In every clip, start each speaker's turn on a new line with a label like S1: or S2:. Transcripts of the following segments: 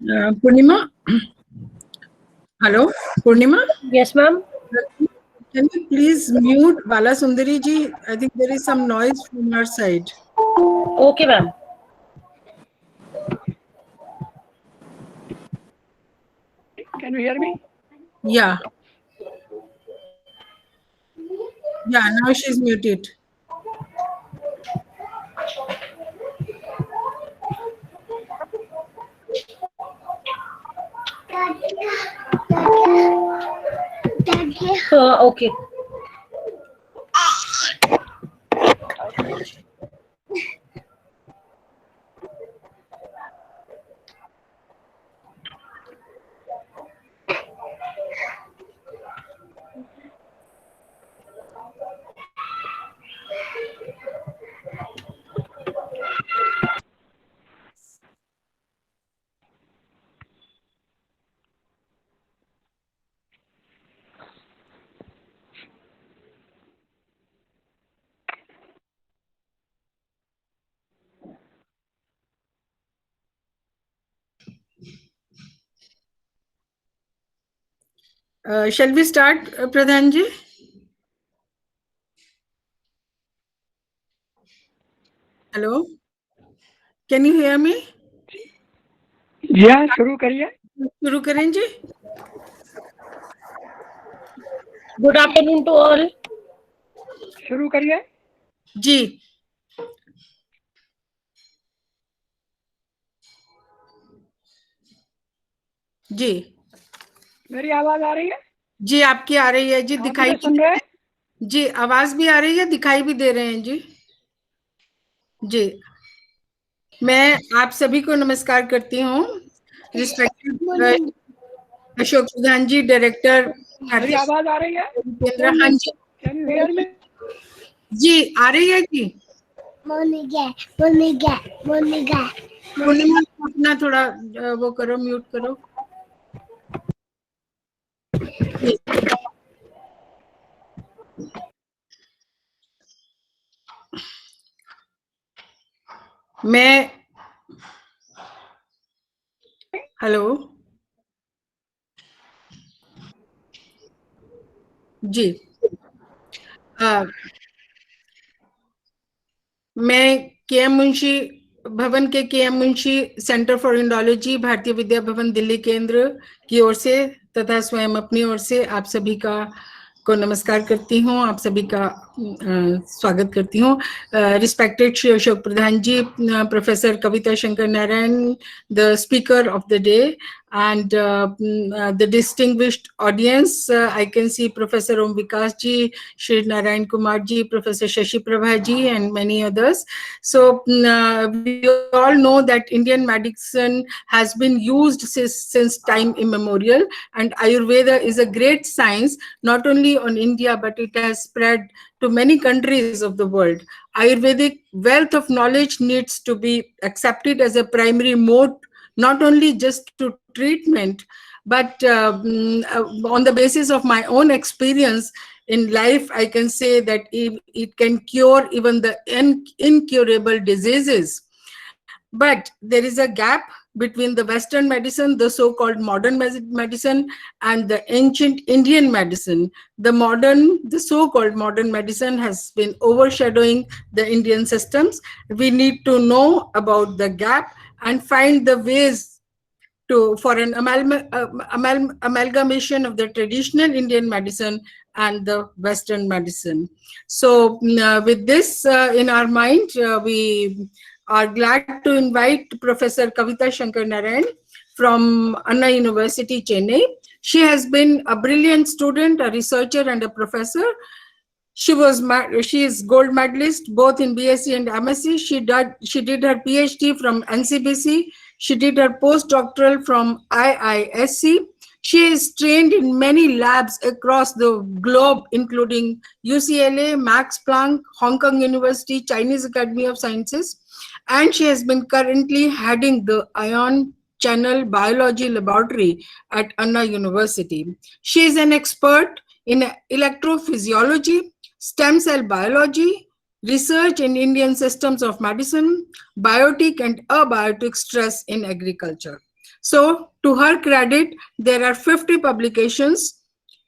S1: Purnima? Hello, Purnima?
S2: Yes, ma'am.
S1: Can you please mute Bala Sundari ji? I think there is some noise from her side.
S2: Okay, ma'am.
S3: Can you hear me?
S1: Yeah. Yeah, now she's muted.
S2: Okay.
S1: Shall we start, Pradhan ji? Hello? Can you hear me?
S3: Yeah, शुरू करिए.
S1: शुरू करें जी?
S2: Good afternoon to all.
S3: शुरू करिए.
S1: जी. जी.
S3: मेरी आवाज आ रही है?
S1: जी, आपकी आ रही है जी. दिखाई
S3: सुन रहे हैं?
S1: जी, आवाज भी आ रही है, दिखाई भी दे रहे हैं जी. जी, मैं आप सभी को नमस्कार करती हूँ. रिस्पेक्टेड अशोक प्रधान जी, डायरेक्टर.
S3: मेरी आवाज आ रही है?
S1: केंद्र. हाँ जी.
S3: Can you hear me?
S1: जी, आ रही है जी. पूर्णिमा अपना थोड़ा वो करो, म्यूट करो. मैं हेलो जी. मैं के.एम. मुंशी भवन के KM. Munshi centre for Indology, Bharatiya Vidya Bhavan Delhi केंद्र की ओर से तथा स्वयं अपनी ओर से आप सभी को नमस्कार करती हूँ. आप सभी का स्वागत करती हूँ. Respected Shri Ashok Pradhan ji, professor Kavita Shankar Narayan, the speaker of the day, and the distinguished audience. I can see Professor Om Vikas ji, Shri Narayan Kumar ji, Professor Shashi Prabha ji, and many others. So we all know that Indian medicine has been used since time immemorial, and Ayurveda is a great science, not only on India, but it has spread to many countries of the world. Ayurvedic wealth of knowledge needs to be accepted as a primary mode, not only just to treatment, but on the basis of my own experience in life, I can say that it can cure even the incurable diseases. But there is a gap between the Western medicine, the so-called modern medicine, and the ancient Indian medicine. The so-called modern medicine has been overshadowing the Indian systems. We need to know about the gap and find the ways for an amalgamation of the traditional Indian medicine and the Western medicine. So with this in our mind, we are glad to invite Professor Kavita Shankar Narayan from Anna University, Chennai. She has been a brilliant student, a researcher, and a professor. She is gold medalist both in BSc and MSc. She did her PhD from NCBC. She did her postdoctoral from IISc. She is trained in many labs across the globe, including UCLA, Max Planck, Hong Kong University, Chinese Academy of Sciences, and she has been currently heading the Ion Channel Biology Laboratory at Anna University. She is an expert in electrophysiology, stem cell biology, research in Indian systems of medicine, biotic and abiotic stress in agriculture. So to her credit, there are 50 publications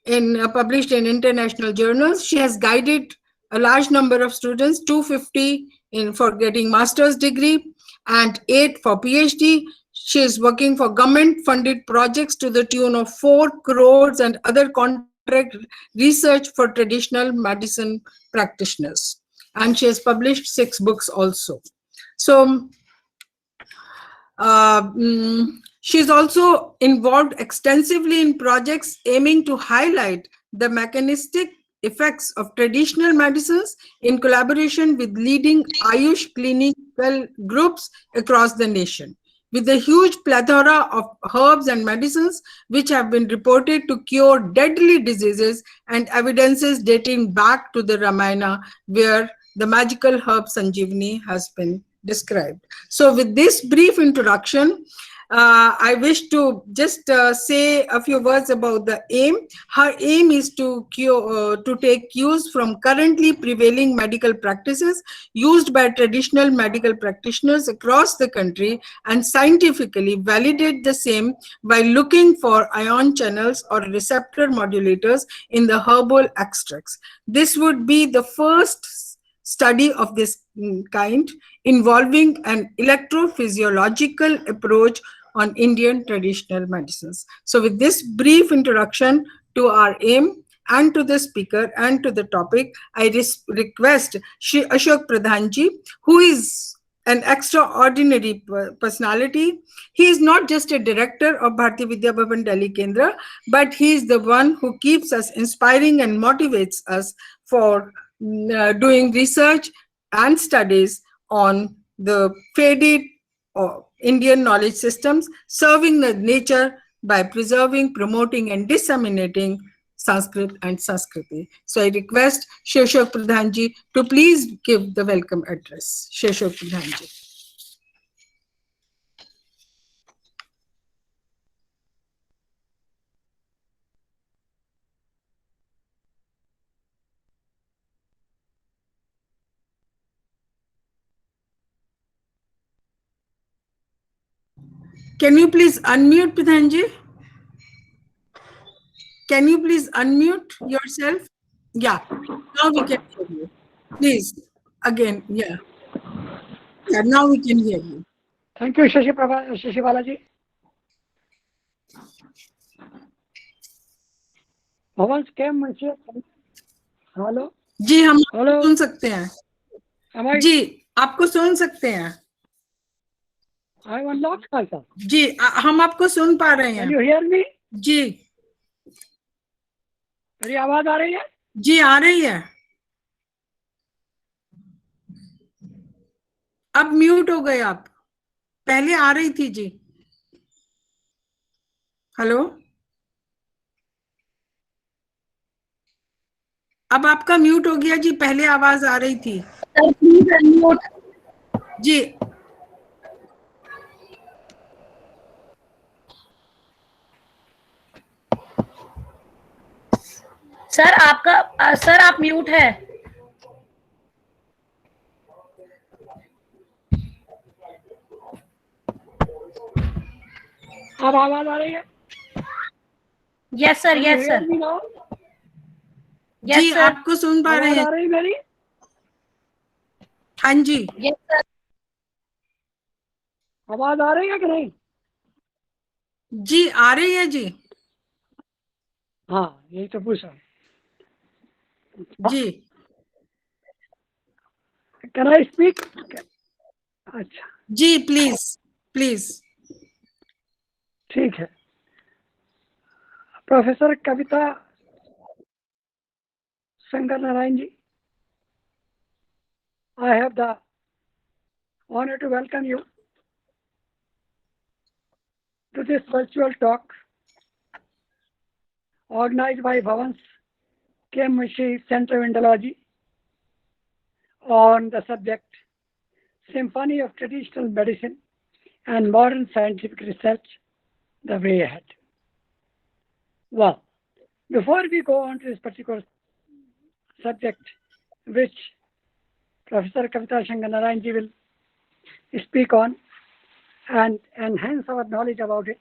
S1: published in international journals. She has guided a large number of students, 250 for getting master's degree and 8 for PhD. She is working for government-funded projects to the tune of 4 crores and other contract research for traditional medicine practitioners. And she has published 6 books also. So she's also involved extensively in projects aiming to highlight the mechanistic effects of traditional medicines in collaboration with leading Ayush clinical groups across the nation. With the huge plethora of herbs and medicines which have been reported to cure deadly diseases and evidences dating back to the Ramayana, where the magical herb Sanjeevani has been described. So with this brief introduction, I wish to just say a few words about the aim. Her aim is to take cues from currently prevailing medical practices used by traditional medical practitioners across the country and scientifically validate the same by looking for ion channels or receptor modulators in the herbal extracts. This would be the first study of this kind involving an electrophysiological approach on Indian traditional medicines. So with this brief introduction to our aim and to the speaker and to the topic, I request Ashok Pradhanji, who is an extraordinary personality. He is not just a director of Bharatiya Vidya Bhavan Delhi Kendra, but he is the one who keeps us inspiring and motivates us for doing research and studies on the faded Indian knowledge systems, serving the nature by preserving, promoting, and disseminating Sanskrit and Sanskriti. So I request Ashok Pradhanji to please give the welcome address. Ashok Pradhanji. Can you please unmute, Pradhanji? Can you please unmute yourself? Yeah, now we can hear you. Please, again, yeah. Yeah, now we can hear you.
S3: Thank you, Shashi Balaji. Bhavan's came. Hello.
S1: जी हम
S3: Hello.
S1: सुन सकते हैं. जी आपको सुन सकते हैं.
S3: I am unlocked myself.
S1: जी हम आपको सुन पा रहे हैं.
S3: Can you hear me?
S1: जी.
S3: मेरी आवाज आ रही है?
S1: जी आ रही है. अब म्यूट हो गए आप. पहले आ रही थी जी. हेलो. अब आपका म्यूट हो गया जी. पहले आवाज आ रही थी.
S2: Please unmute.
S1: जी.
S2: सर आपका सर आप म्यूट है.
S3: अब आवाज आ रही है?
S2: यस सर, यस सर,
S1: जी आपको सुन पा रहे हैं.
S3: आ रही मेरी?
S1: हाँ जी.
S2: Yes sir.
S3: आवाज आ रही है कि नहीं?
S1: जी आ रही है जी.
S3: हाँ, यही तो पूछा.
S1: जी.
S3: Can I speak? अच्छा.
S1: जी प्लीज प्लीज.
S3: ठीक है. Professor Kavita Shankar Narayan ji, I have the honor to welcome you to this virtual talk organized by Bhavan's K.M. Munshi Center of Indology on the subject Symphony of Traditional Medicine and Modern Scientific Research, the Way Ahead. Well, before we go on to this particular subject, which Professor Kavita Shankar Narayan ji will speak on and enhance our knowledge about it,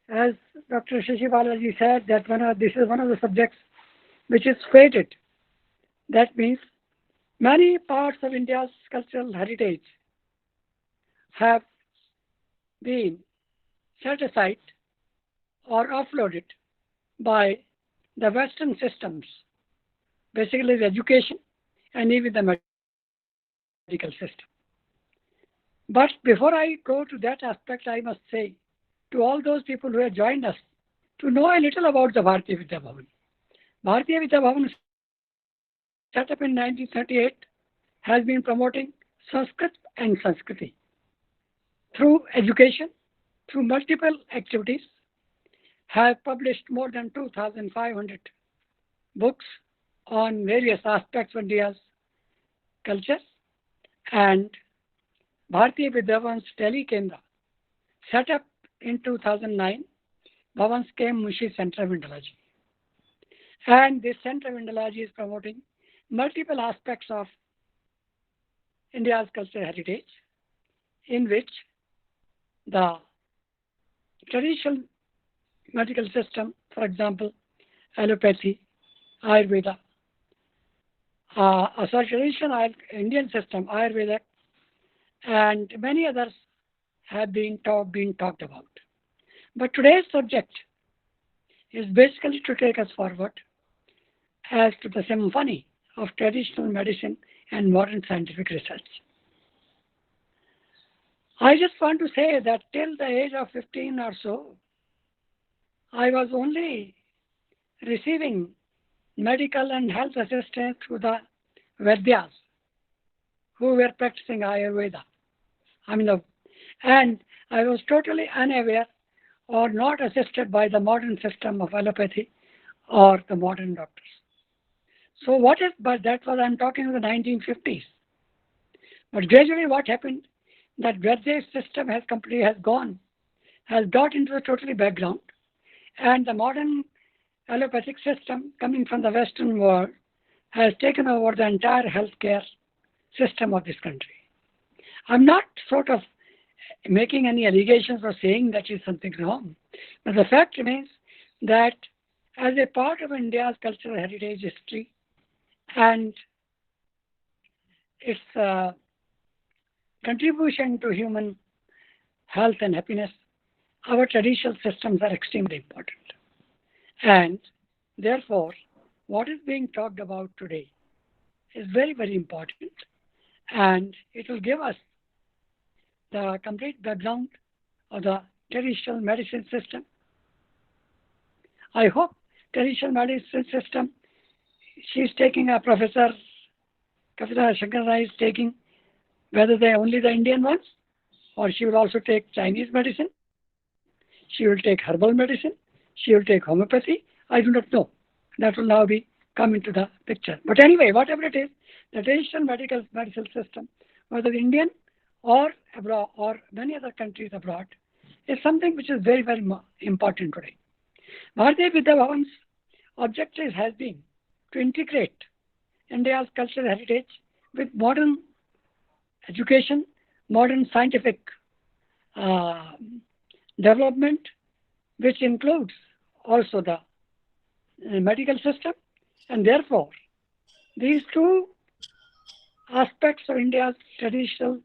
S3: as Dr. Shashi Balaji said, that this is one of the subjects which is fated. That means many parts of India's cultural heritage have been set aside or offloaded by the Western systems, basically the education and even the medical system. But before I go to that aspect, I must say to all those people who have joined us to know a little about the Bharatiya Vidya Bhavan. Bharatiya Vidya Bhavan, set up in 1938, has been promoting Sanskrit and Sanskriti through education, through multiple activities, have published more than 2,500 books on various aspects of India's culture, and Bharatiya Vidya Bhavan's Delhi Kendra, set up in 2009, Bhavan's came Munshi Center of Indology. And this Center of Indology is promoting multiple aspects of India's cultural heritage, in which the traditional medical system, for example, allopathy, Ayurveda, traditional Indian system, Ayurveda, and many others have been talked about. But today's subject is basically to take us forward as to the symphony of traditional medicine and modern scientific research. I just want to say that till the age of 15 or so, I was only receiving medical and health assistance through the Vaidyas who were practicing Ayurveda. And I was totally unaware or not assisted by the modern system of allopathy or the modern doctors. So but that was, I'm talking of the 1950s. But gradually what happened, that Veddic system has got into the totally background, and the modern allopathic system coming from the Western world has taken over the entire healthcare system of this country. I'm not sort of making any allegations or saying that is something wrong, but the fact remains that as a part of India's cultural heritage history and its contribution to human health and happiness, our traditional systems are extremely important. And therefore, what is being talked about today is very, very important, and it will give us the complete background of the traditional medicine system. I hope traditional medicine system, she's taking a Professor Kavita Shankar Rai is taking, whether they only the Indian ones, or she will also take Chinese medicine, she will take herbal medicine, she will take homeopathy. I do not know. That will now come into the picture. But anyway, whatever it is, the traditional medical system, whether Indian or abroad or many other countries abroad, is something which is very, very important today. Bharatiya Vidya Bhavan's objective has been to integrate India's cultural heritage with modern education, modern scientific development, which includes also the medical system. And therefore, these two aspects of India's traditional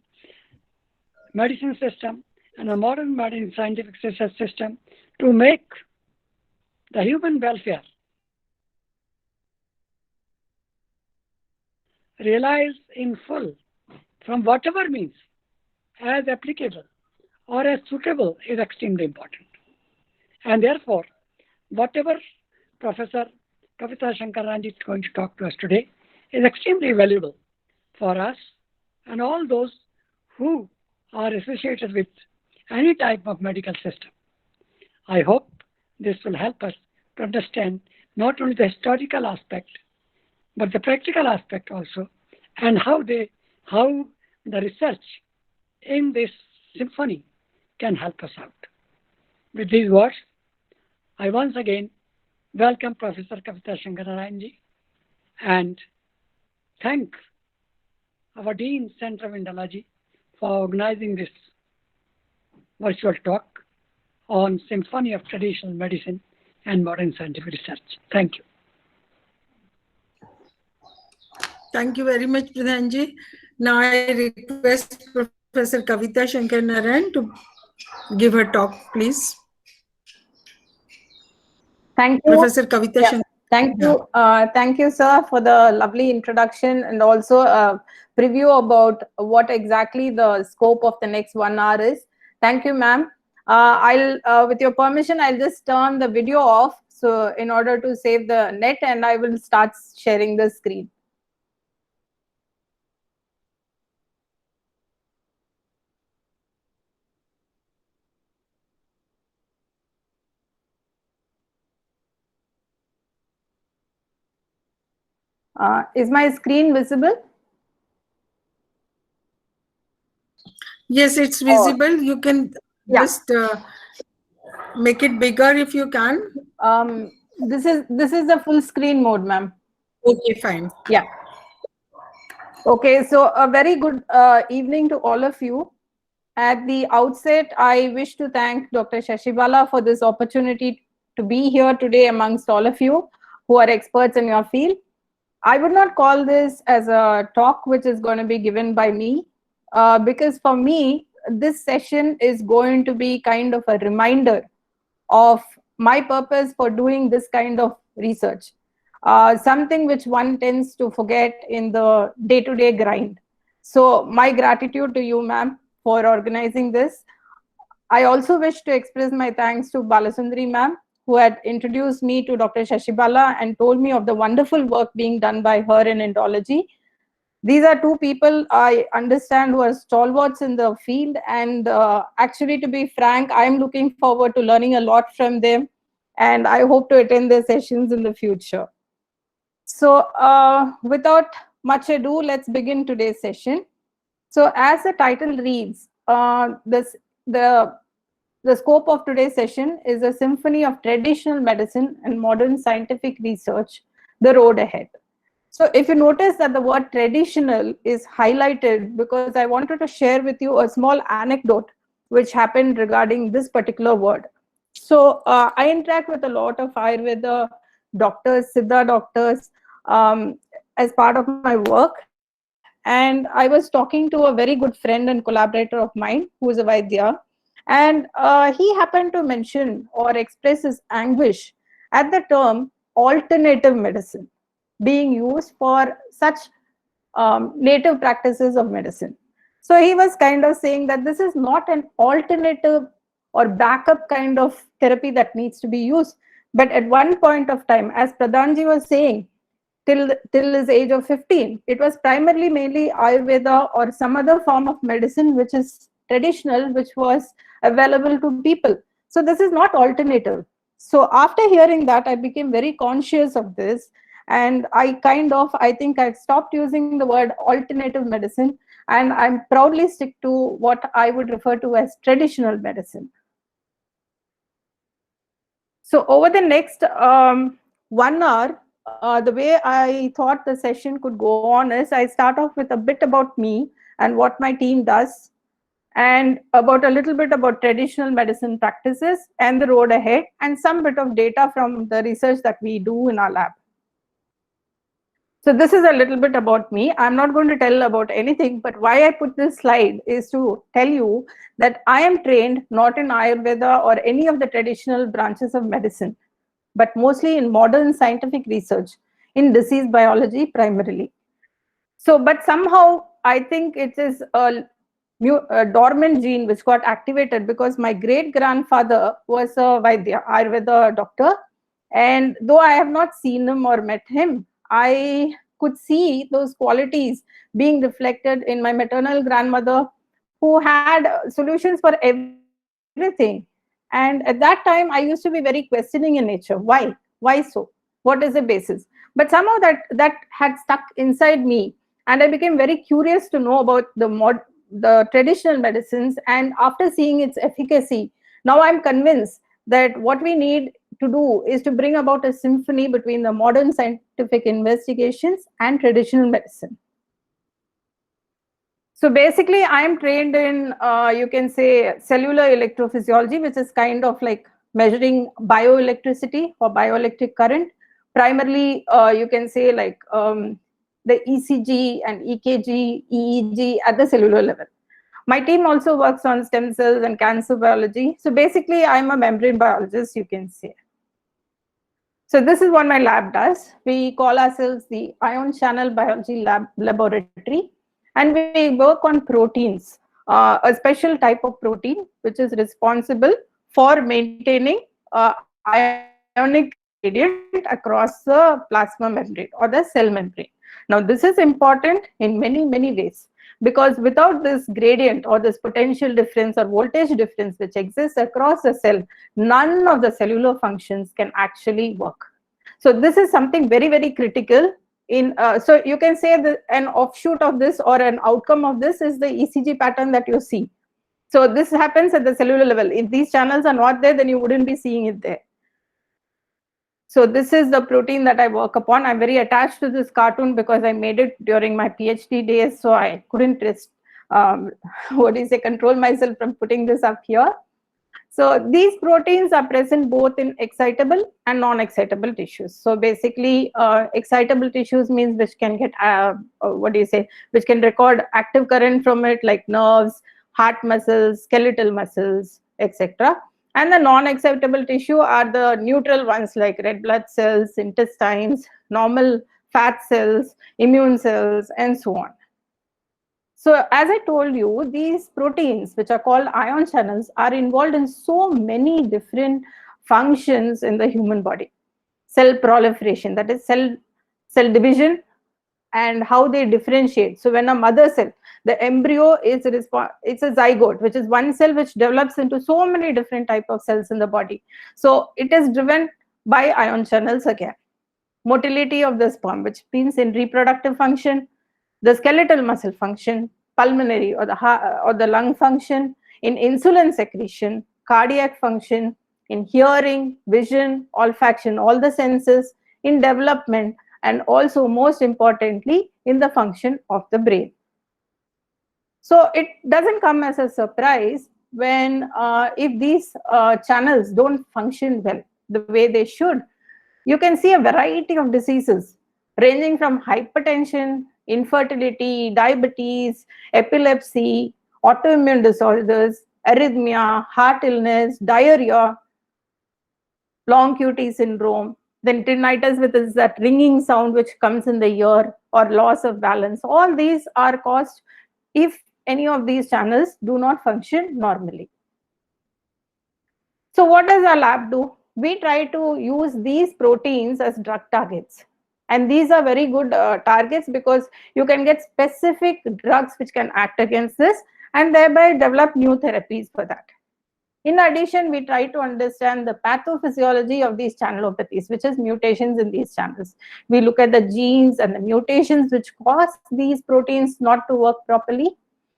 S3: medicine system and a modern scientific research system to make the human welfare realized in full from whatever means as applicable or as suitable is extremely important. And therefore, whatever Professor Kavita Shankar Rai is going to talk to us today is extremely valuable for us and all those who are associated with any type of medical system. I hope this will help us to understand not only the historical aspect, but the practical aspect also, and how the research in this symphony can help us out. With these words, I once again welcome Professor Kavita Shankar Rai ji and thank our Dean Center of Indology for organizing this virtual talk on symphony of traditional medicine and modern scientific research. Thank you.
S1: Thank you very much, Pradhanji. Now I request Professor Kavita Shankar Narayan to give her talk, please.
S4: Thank you.
S1: Professor Kavita Shankar.
S4: Thank you, sir, for the lovely introduction and also a preview about what exactly the scope of the next 1 hour is. Thank you, ma'am. With your permission, I'll just turn the video off, so in order to save the net, and I will start sharing the screen. Is my screen visible?
S1: Yes, it's visible. You can just make it bigger if you can.
S4: This is the full screen mode, ma'am.
S1: Okay, fine.
S4: Yeah. Okay, so a very good evening to all of you. At the outset, I wish to thank Dr. Shashibala for this opportunity to be here today amongst all of you who are experts in your field. I would not call this as a talk which is going to be given by me, because for me, this session is going to be kind of a reminder of my purpose for doing this kind of research, something which one tends to forget in the day-to-day grind. So my gratitude to you, ma'am, for organizing this. I also wish to express my thanks to Balasundari ma'am, who had introduced me to Dr. Shashibala and told me of the wonderful work being done by her in Indology. These are two people I understand who are stalwarts in the field, and actually, to be frank, I'm looking forward to learning a lot from them, and I hope to attend their sessions in the future. So without much ado, let's begin today's session. So as the title reads, the scope of today's session is a symphony of traditional medicine and modern scientific research, the road ahead. So if you notice that the word traditional is highlighted, because I wanted to share with you a small anecdote which happened regarding this particular word. So I interact with a lot of Ayurveda doctors, Siddha doctors, as part of my work. And I was talking to a very good friend and collaborator of mine who is a Vaidya. And he happened to mention or express his anguish at the term alternative medicine being used for such native practices of medicine. So he was kind of saying that this is not an alternative or backup kind of therapy that needs to be used. But at one point of time, as Pradhanji was saying, till his age of 15, it was primarily mainly Ayurveda or some other form of medicine which is traditional, which was available to people. So this is not alternative. So after hearing that, I became very conscious of this, and I think I stopped using the word alternative medicine, and I'm proudly stick to what I would refer to as traditional medicine. So over the next 1 hour, the way I thought the session could go on is I start off with a bit about me and what my team does, and about a little bit about traditional medicine practices and the road ahead, and some bit of data from the research that we do in our lab. So this is a little bit about me. I'm not going to tell about anything, but why I put this slide is to tell you that I am trained not in Ayurveda or any of the traditional branches of medicine, but mostly in modern scientific research in disease biology primarily. So, but somehow I think it is a dormant gene which got activated because my great grandfather was a Vaidya, Ayurveda doctor. And though I have not seen him or met him, I could see those qualities being reflected in my maternal grandmother, who had solutions for everything. And at that time, I used to be very questioning in nature. Why? Why so? What is the basis? But somehow that had stuck inside me, and I became very curious to know about the traditional medicines. And after seeing its efficacy, now I'm convinced that what we need to do is to bring about a symphony between the modern scientific investigations and traditional medicine. So basically, I am trained in, you can say, cellular electrophysiology, which is kind of like measuring bioelectricity or bioelectric current. Primarily, you can say like the ECG and EKG, EEG at the cellular level. My team also works on stem cells and cancer biology. So basically, I'm a membrane biologist, you can say. So this is what my lab does. We call ourselves the Ion Channel Biology Laboratory, and we work on proteins, a special type of protein which is responsible for maintaining ionic gradient across the plasma membrane or the cell membrane. Now, this is important in many, many ways, because without this gradient or this potential difference or voltage difference which exists across the cell, none of the cellular functions can actually work. So this is something very, very critical. So you can say that an offshoot of this or an outcome of this is the ECG pattern that you see. So this happens at the cellular level. If these channels are not there, then you wouldn't be seeing it there. So this is the protein that I work upon. I'm very attached to this cartoon because I made it during my PhD days, so I couldn't control myself from putting this up here. So these proteins are present both in excitable and non-excitable tissues. So basically, excitable tissues means which can get, which can record active current from it, like nerves, heart muscles, skeletal muscles, etc. And the non-excitable tissue are the neutral ones like red blood cells, intestines, normal fat cells, immune cells, and so on. So as I told you, these proteins, which are called ion channels, are involved in so many different functions in the human body. Cell proliferation, that is cell division, and how they differentiate. So when a mother cell, the embryo is it's a zygote, which is one cell which develops into so many different types of cells in the body. So it is driven by ion channels again. Motility of the sperm, which means in reproductive function, the skeletal muscle function, pulmonary or the lung function, in insulin secretion, cardiac function, in hearing, vision, olfaction, all the senses, in development, and also most importantly in the function of the brain. So it doesn't come as a surprise when if these channels don't function well the way they should, you can see a variety of diseases ranging from hypertension, infertility, diabetes, epilepsy, autoimmune disorders, arrhythmia, heart illness, diarrhea, long QT syndrome, then tinnitus, which is that ringing sound which comes in the ear, or loss of balance. All these are caused if any of these channels do not function normally. So what does our lab do? We try to use these proteins as drug targets. And these are very good targets because you can get specific drugs which can act against this and thereby develop new therapies for that. In addition, we try to understand the pathophysiology of these channelopathies, which is mutations in these channels. We look at the genes and the mutations which cause these proteins not to work properly.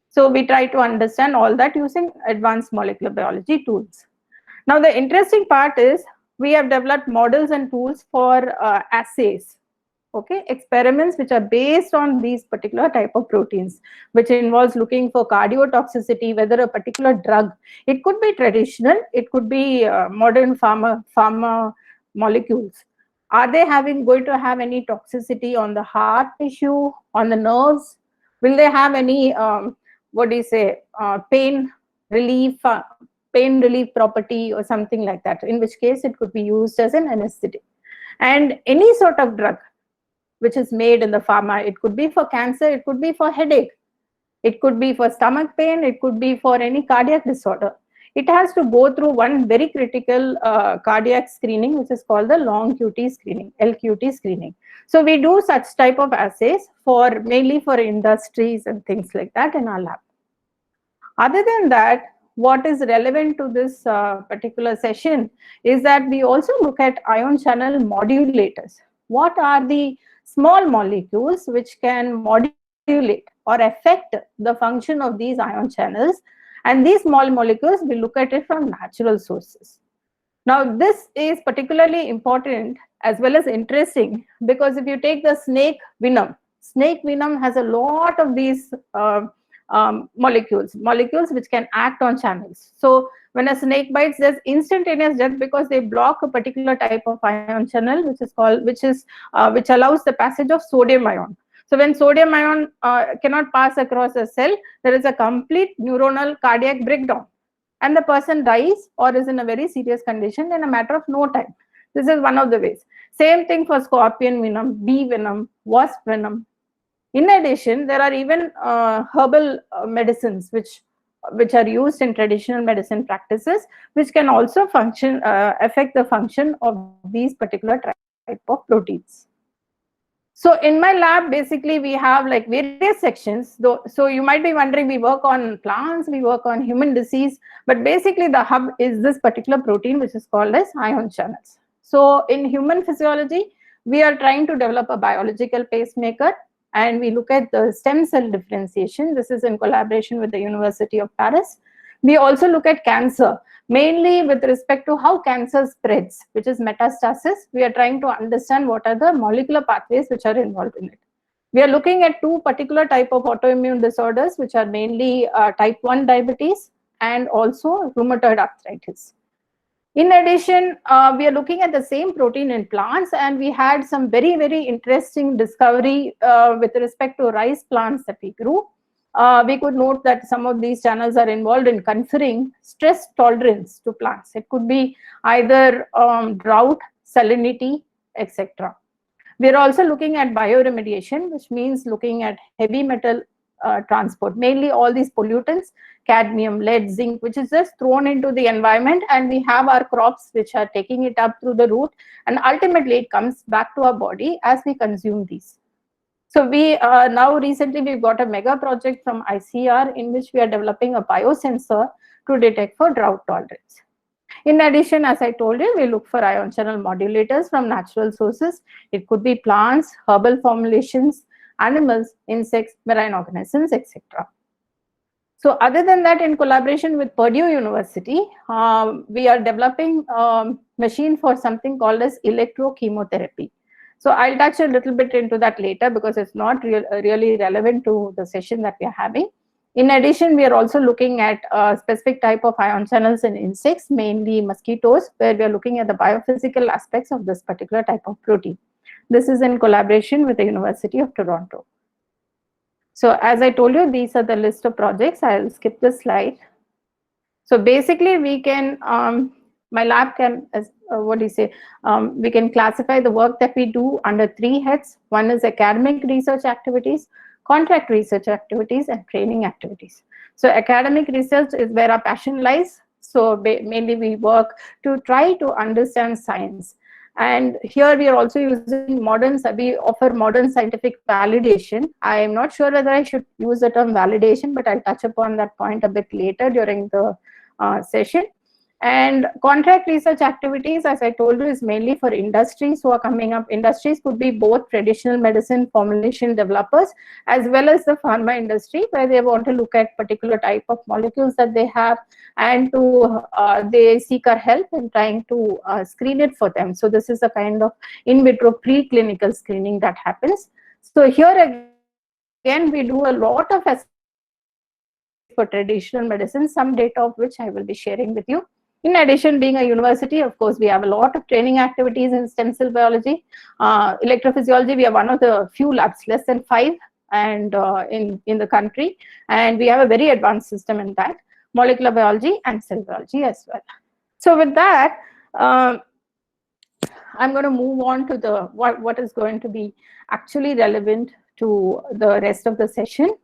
S4: So we try to understand all that using advanced molecular biology tools. Now, the interesting part is we have developed models and tools for assays. Okay, experiments which are based on these particular type of proteins, which involves looking for cardiotoxicity, whether a particular drug, it could be traditional, it could be modern pharma molecules. Are they going to have any toxicity on the heart tissue, on the nerves? Will they have any, pain relief property or something like that, in which case it could be used as an anesthetic. And any sort of drug which is made in the pharma, it could be for cancer, it could be for headache, it could be for stomach pain, it could be for any cardiac disorder. It has to go through one very critical cardiac screening, which is called the long QT screening, LQT screening. So we do such type of assays mainly for industries and things like that in our lab. Other than that, what is relevant to this particular session is that we also look at ion channel modulators. What are the small molecules which can modulate or affect the function of these ion channels? And these small molecules, we look at it from natural sources. Now, this is particularly important as well as interesting because if you take the snake venom has a lot of these molecules which can act on channels. So when a snake bites, there's instantaneous death because they block a particular type of ion channel, which allows the passage of sodium ion. So when sodium ion cannot pass across a cell, there is a complete neuronal cardiac breakdown, and the person dies or is in a very serious condition in a matter of no time. This is one of the ways. Same thing for scorpion venom, bee venom, wasp venom. In addition, there are even herbal medicines which are used in traditional medicine practices, which can also affect the function of these particular type of proteins. So in my lab, basically we have like various sections. So you might be wondering, we work on plants, we work on human disease, but basically the hub is this particular protein, which is called as ion channels. So in human physiology, we are trying to develop a biological pacemaker, and we look at the stem cell differentiation. This is in collaboration with the University of Paris. We also look at cancer, mainly with respect to how cancer spreads, which is metastasis. We are trying to understand what are the molecular pathways which are involved in it. We are looking at two particular type of autoimmune disorders, which are mainly type 1 diabetes and also rheumatoid arthritis. In addition, we are looking at the same protein in plants, and we had some very, very interesting discovery with respect to rice plants that we grew. We could note that some of these channels are involved in conferring stress tolerance to plants. It could be either drought, salinity, etc. We are also looking at bioremediation, which means looking at heavy metal transport, mainly all these pollutants, cadmium, lead, zinc, which is just thrown into the environment, and we have our crops which are taking it up through the root, and ultimately it comes back to our body as we consume these. So we now recently we've got a mega project from ICR in which we are developing a biosensor to detect for drought tolerance. In addition, as I told you, we look for ion channel modulators from natural sources. It could be plants, herbal formulations, animals, insects, marine organisms, etc. So other than that, in collaboration with Purdue University, we are developing a machine for something called as electrochemotherapy. So I'll touch a little bit into that later because it's not really relevant to the session that we are having. In addition, we are also looking at a specific type of ion channels in insects, mainly mosquitoes, where we are looking at the biophysical aspects of this particular type of protein. This is in collaboration with the University of Toronto. So as I told you, these are the list of projects. I'll skip this slide. So basically we can, my lab can, we can classify the work that we do under 3 heads. One is academic research activities, contract research activities, and training activities. So academic research is where our passion lies. So mainly we work to try to understand science. And here we are also using we offer modern scientific validation. I am not sure whether I should use the term validation, but I'll touch upon that point a bit later during the session. And contract research activities, as I told you, is mainly for industries who are coming up. Industries could be both traditional medicine formulation developers as well as the pharma industry, where they want to look at particular type of molecules that they have, and to they seek our help in trying to screen it for them. So this is a kind of in vitro preclinical screening that happens. So here again, we do a lot of for traditional medicine, some data of which I will be sharing with you. In addition, being a university, of course, we have a lot of training activities in stem cell biology. Electrophysiology, we are one of the few labs, less than 5 and in the country. And we have a very advanced system in that. Molecular biology and cell biology as well. So with that, I'm going to move on to the what is going to be actually relevant to the rest of the session.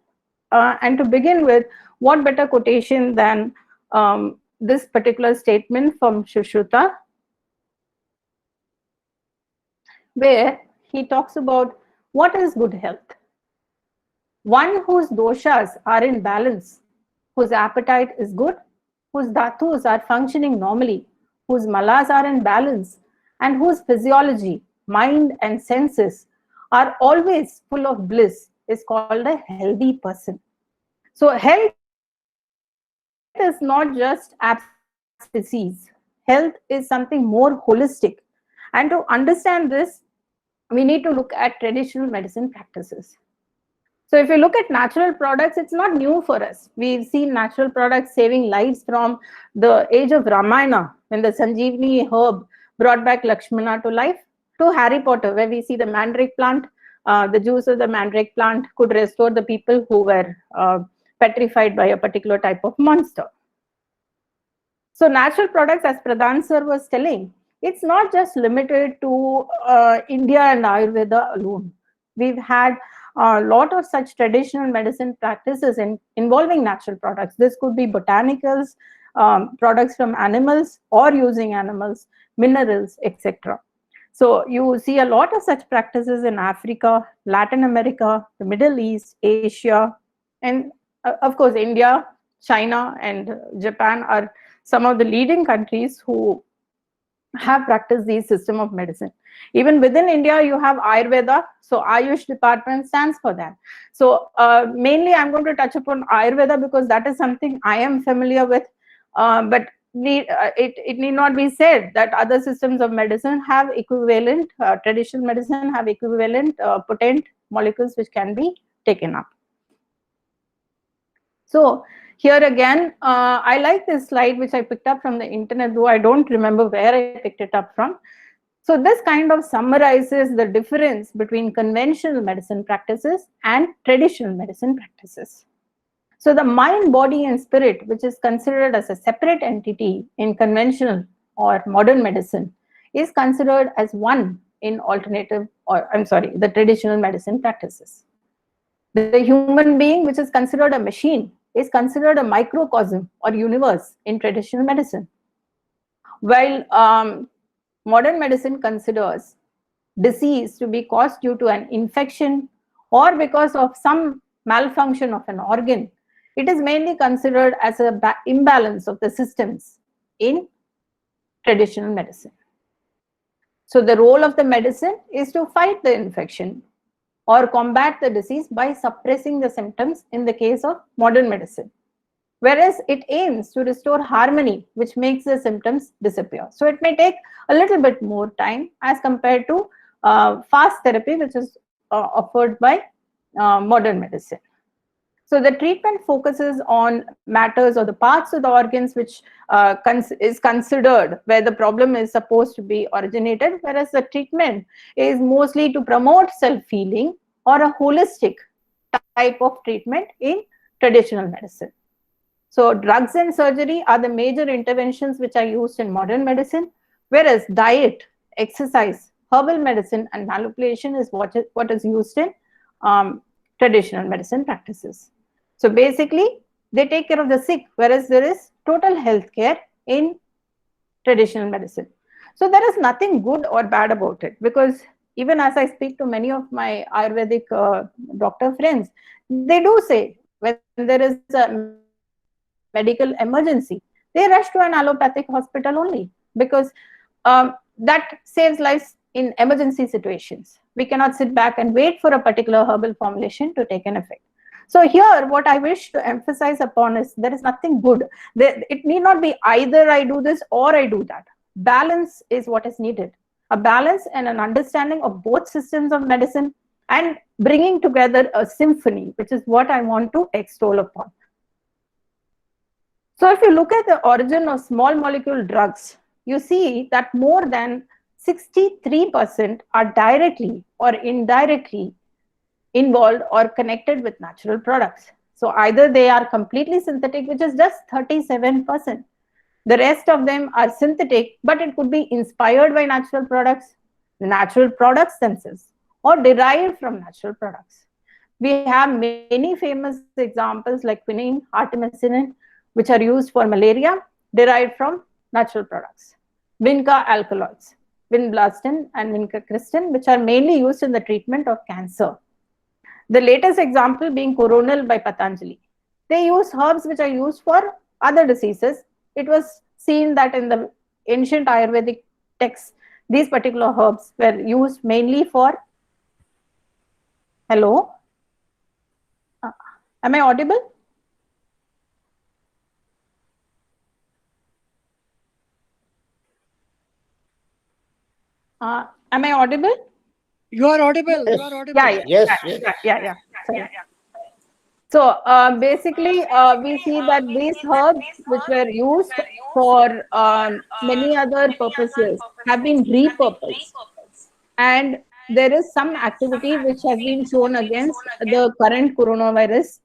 S4: And to begin with, what better quotation than this particular statement from Sushruta, where he talks about what is good health. One whose doshas are in balance, whose appetite is good, whose dhatus are functioning normally, whose malas are in balance, and whose physiology, mind and senses are always full of bliss is called a healthy person. So health is not just disease. Health is something more holistic. And to understand this, we need to look at traditional medicine practices. So if you look at natural products, it's not new for us. We've seen natural products saving lives from the age of Ramayana, when the Sanjeevani herb brought back Lakshmana to life, to Harry Potter, where we see the mandrake plant. The juice of the mandrake plant could restore the people who were petrified by a particular type of monster. So natural products, as Pradhan sir was telling, it's not just limited to India and Ayurveda alone. We've had a lot of such traditional medicine practices involving natural products. This could be botanicals, products from animals or using animals, minerals, etc. So you see a lot of such practices in Africa, Latin America, the Middle East, Asia, and of course India, China, and Japan are some of the leading countries who have practiced these system of medicine. Even within India, you have Ayurveda. So Ayush department stands for that. So mainly I'm going to touch upon Ayurveda because that is something I am familiar with. But it need not be said that other systems of medicine have equivalent, traditional medicine have equivalent potent molecules which can be taken up. So here again, I like this slide which I picked up from the internet, though I don't remember where I picked it up from. So this kind of summarizes the difference between conventional medicine practices and traditional medicine practices. So the mind, body, and spirit, which is considered as a separate entity in conventional or modern medicine, is considered as one in alternative, or I'm sorry, the traditional medicine practices. The human being, which is considered a machine, is considered a microcosm or universe in traditional medicine. While modern medicine considers disease to be caused due to an infection or because of some malfunction of an organ, it is mainly considered as an imbalance of the systems in traditional medicine. So the role of the medicine is to fight the infection or combat the disease by suppressing the symptoms in the case of modern medicine. Whereas it aims to restore harmony, which makes the symptoms disappear. So it may take a little bit more time as compared to fast therapy, which is offered by modern medicine. So the treatment focuses on matters or the parts of the organs which is considered where the problem is supposed to be originated, whereas the treatment is mostly to promote self-healing or a holistic type of treatment in traditional medicine. So drugs and surgery are the major interventions which are used in modern medicine, whereas diet, exercise, herbal medicine, and manipulation is what is used in traditional medicine practices. So basically, they take care of the sick, whereas there is total health care in traditional medicine. So there is nothing good or bad about it, because even as I speak to many of my Ayurvedic doctor friends, they do say when there is a medical emergency, they rush to an allopathic hospital only, because that saves lives in emergency situations. We cannot sit back and wait for a particular herbal formulation to take an effect. So here, what I wish to emphasize upon is there is nothing good. It need not be either I do this or I do that. Balance is what is needed. A balance and an understanding of both systems of medicine and bringing together a symphony, which is what I want to extol upon. So if you look at the origin of small molecule drugs, you see that more than 63% are directly or indirectly involved or connected with natural products. So either they are completely synthetic, which is just 37%. The rest of them are synthetic, but it could be inspired by natural products, the natural products themselves, or derived from natural products. We have many famous examples like quinine, artemisinin, which are used for malaria, derived from natural products. Vinca alkaloids, vinblastine and vincacristin, which are mainly used in the treatment of cancer. The latest example being Coronal by Patanjali. They use herbs which are used for other diseases. It was seen that in the ancient Ayurvedic texts, these particular herbs were used mainly for... Hello? Am I audible? Am I audible?
S3: You are audible.
S5: Yes.
S3: You are audible.
S5: Yes.
S4: Yeah. Sorry. So basically, we see that these herbs, which were used for many other purposes, have been repurposed. And there is some activity which has been shown against the current coronavirus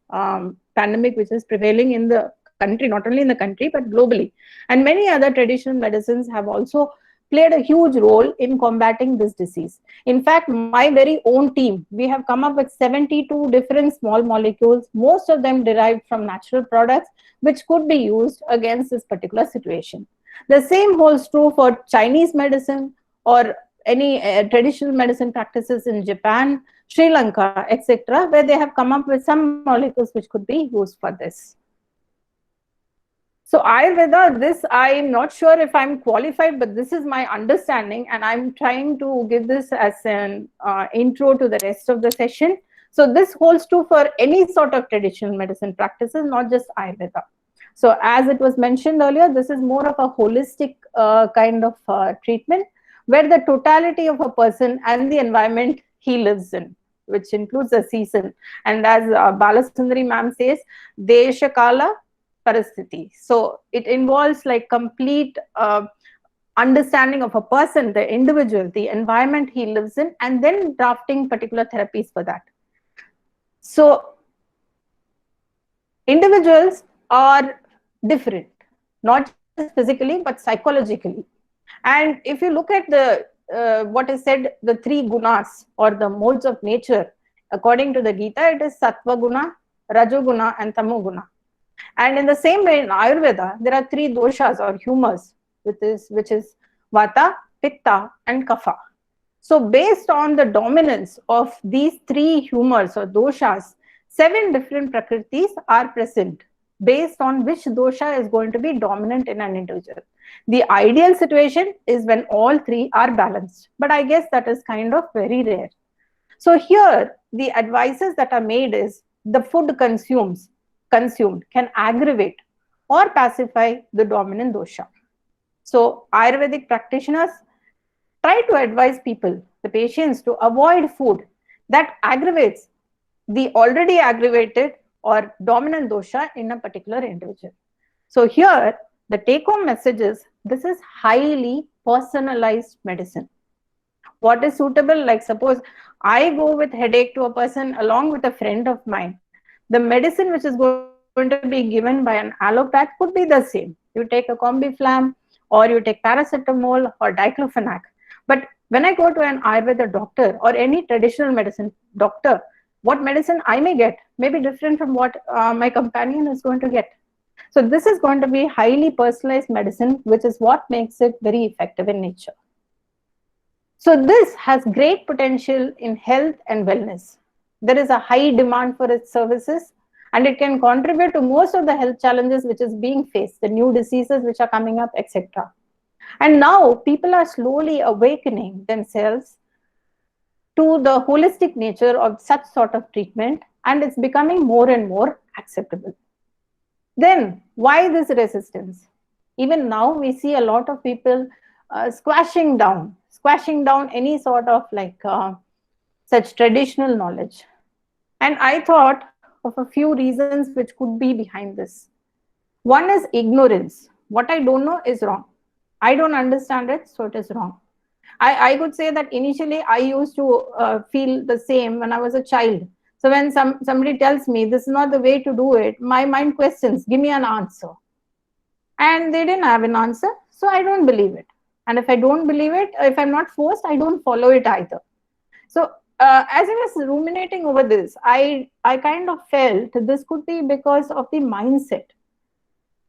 S4: pandemic, which is prevailing in the country, not only in the country, but globally. And many other traditional medicines have also played a huge role in combating this disease. In fact, my very own team, we have come up with 72 different small molecules, most of them derived from natural products, which could be used against this particular situation. The same holds true for Chinese medicine or any traditional medicine practices in Japan, Sri Lanka, etc., where they have come up with some molecules which could be used for this. So Ayurveda, this I'm not sure if I'm qualified, but this is my understanding, and I'm trying to give this as an intro to the rest of the session. So this holds true for any sort of traditional medicine practices, not just Ayurveda. So as it was mentioned earlier, this is more of a holistic kind of treatment, where the totality of a person and the environment he lives in, which includes the season. And as Balasundari ma'am says, Desha Kala Parasthiti. So it involves like complete understanding of a person, the individual, the environment he lives in, and then drafting particular therapies for that. So individuals are different, not just physically, but psychologically. And if you look at the what is said, the three gunas or the modes of nature, according to the Gita, it is Sattva Guna, Rajoguna, and Tamoguna. And in the same way, in Ayurveda, there are three doshas or humors, which is Vata, Pitta, and Kapha. So based on the dominance of these three humors or doshas, 7 different prakritis are present, based on which dosha is going to be dominant in an individual. The ideal situation is when all three are balanced, but I guess that is kind of very rare. So here, the advices that are made is the food consumed can aggravate or pacify the dominant dosha. So Ayurvedic practitioners try to advise people, the patients, to avoid food that aggravates the already aggravated or dominant dosha in a particular individual. So here, the take-home message is, this is highly personalized medicine. What is suitable, like suppose I go with headache to a person along with a friend of mine, the medicine which is going to be given by an allopath could be the same. You take a Combiflam, or you take paracetamol or diclofenac. But when I go to an Ayurveda doctor or any traditional medicine doctor, what medicine I may get may be different from what my companion is going to get. So this is going to be highly personalized medicine, which is what makes it very effective in nature. So this has great potential in health and wellness. There is a high demand for its services, and it can contribute to most of the health challenges which is being faced, the new diseases which are coming up, etc. And now people are slowly awakening themselves to the holistic nature of such sort of treatment, and it's becoming more and more acceptable. Then why this resistance? Even now we see a lot of people squashing down any sort of like such traditional knowledge. And I thought of a few reasons which could be behind this. One is ignorance. What I don't know is wrong. I don't understand it, so it is wrong. I would say that initially I used to feel the same when I was a child. So when somebody tells me this is not the way to do it, my mind questions, give me an answer. And they didn't have an answer, so I don't believe it. And if I don't believe it, if I'm not forced, I don't follow it either. So as I was ruminating over this, I kind of felt this could be because of the mindset.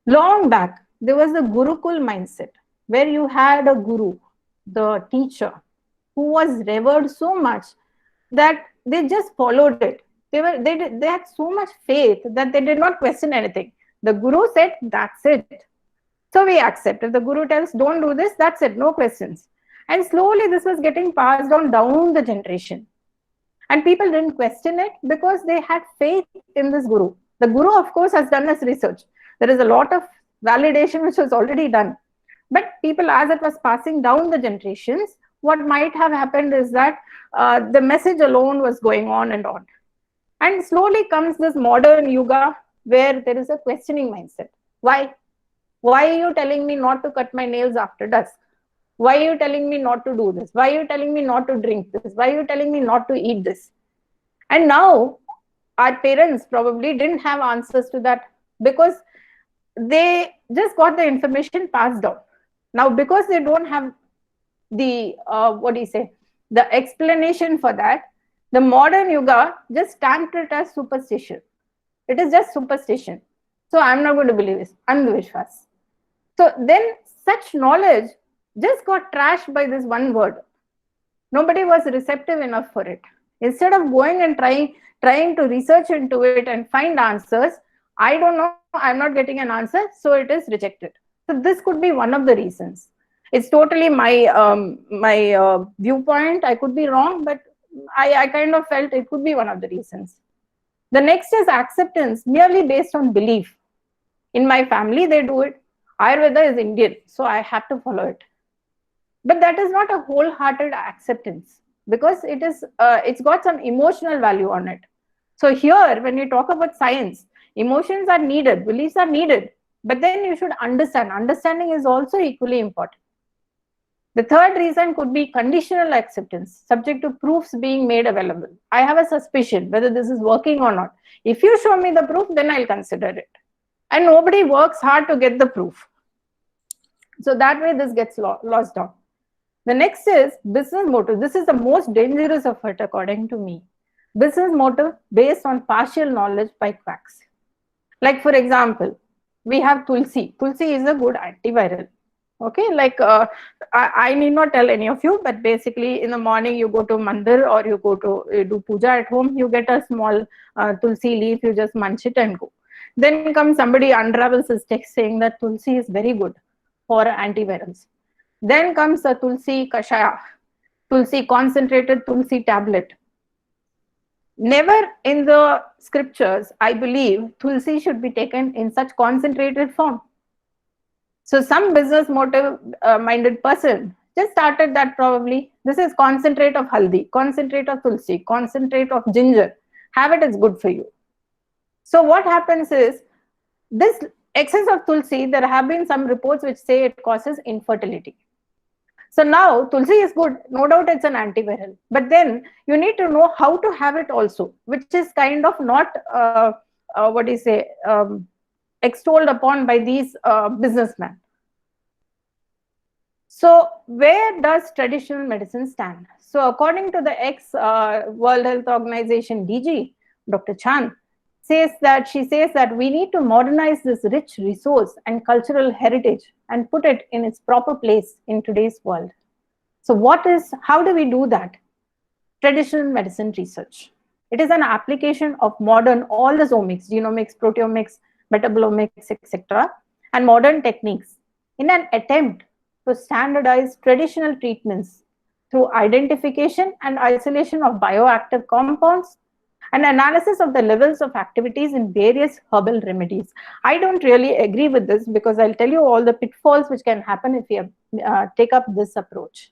S4: Long back, there was the Gurukul mindset, where you had a guru, the teacher, who was revered so much that they just followed it. They had so much faith that they did not question anything. The guru said, that's it. So we accept. If the guru tells, don't do this, that's it, no questions. And slowly this was getting passed on down the generation. And people didn't question it because they had faith in this guru. The guru, of course, has done this research. There is a lot of validation which was already done. But people, as it was passing down the generations, what might have happened is that the message alone was going on and on. And slowly comes this modern yoga where there is a questioning mindset. Why? Why are you telling me not to cut my nails after dusk? Why are you telling me not to do this? Why are you telling me not to drink this? Why are you telling me not to eat this? And now our parents probably didn't have answers to that because they just got the information passed down. Now, because they don't have the, the explanation for that, the modern yoga just stamped it as superstition. It is just superstition. So I'm not going to believe this. Andhvishwas. So then such knowledge just got trashed by this one word. Nobody was receptive enough for it. Instead of going and trying to research into it and find answers, I don't know, I'm not getting an answer, so it is rejected. So this could be one of the reasons. It's totally my viewpoint. I could be wrong, but I kind of felt it could be one of the reasons. The next is acceptance, merely based on belief. In my family, they do it. Ayurveda is Indian, so I have to follow it. But that is not a wholehearted acceptance because it's got some emotional value on it. So here, when you talk about science, emotions are needed, beliefs are needed, but then you should understand. Understanding is also equally important. The third reason could be conditional acceptance, subject to proofs being made available. I have a suspicion whether this is working or not. If you show me the proof, then I'll consider it. And nobody works hard to get the proof. So that way this gets lost down. The next is business motive. This is the most dangerous of it according to me. Business motive based on partial knowledge by quacks. Like for example, we have Tulsi. Tulsi is a good antiviral. Okay, like I need not tell any of you, but basically in the morning you go to mandir or you do puja at home, you get a small Tulsi leaf, you just munch it and go. Then comes somebody unravels his text saying that Tulsi is very good for antivirals. Then comes the Tulsi Kashaya, Tulsi concentrated Tulsi tablet. Never in the scriptures, I believe, Tulsi should be taken in such concentrated form. So some business motive minded person just started that probably. This is concentrate of haldi, concentrate of Tulsi, concentrate of ginger. Have it, it's good for you. So what happens is, this excess of Tulsi, there have been some reports which say it causes infertility. So now Tulsi is good, no doubt it's an antiviral, but then you need to know how to have it also, which is kind of not, extolled upon by these businessmen. So where does traditional medicine stand? So according to the ex-World Health Organization DG, Dr. Chan, she says that we need to modernize this rich resource and cultural heritage and put it in its proper place in today's world. So how do we do that? Traditional medicine research. It is an application of modern, all the omics, genomics, proteomics, metabolomics, etc., and modern techniques in an attempt to standardize traditional treatments through identification and isolation of bioactive compounds and analysis of the levels of activities in various herbal remedies. I don't really agree with this because I'll tell you all the pitfalls which can happen if you take up this approach.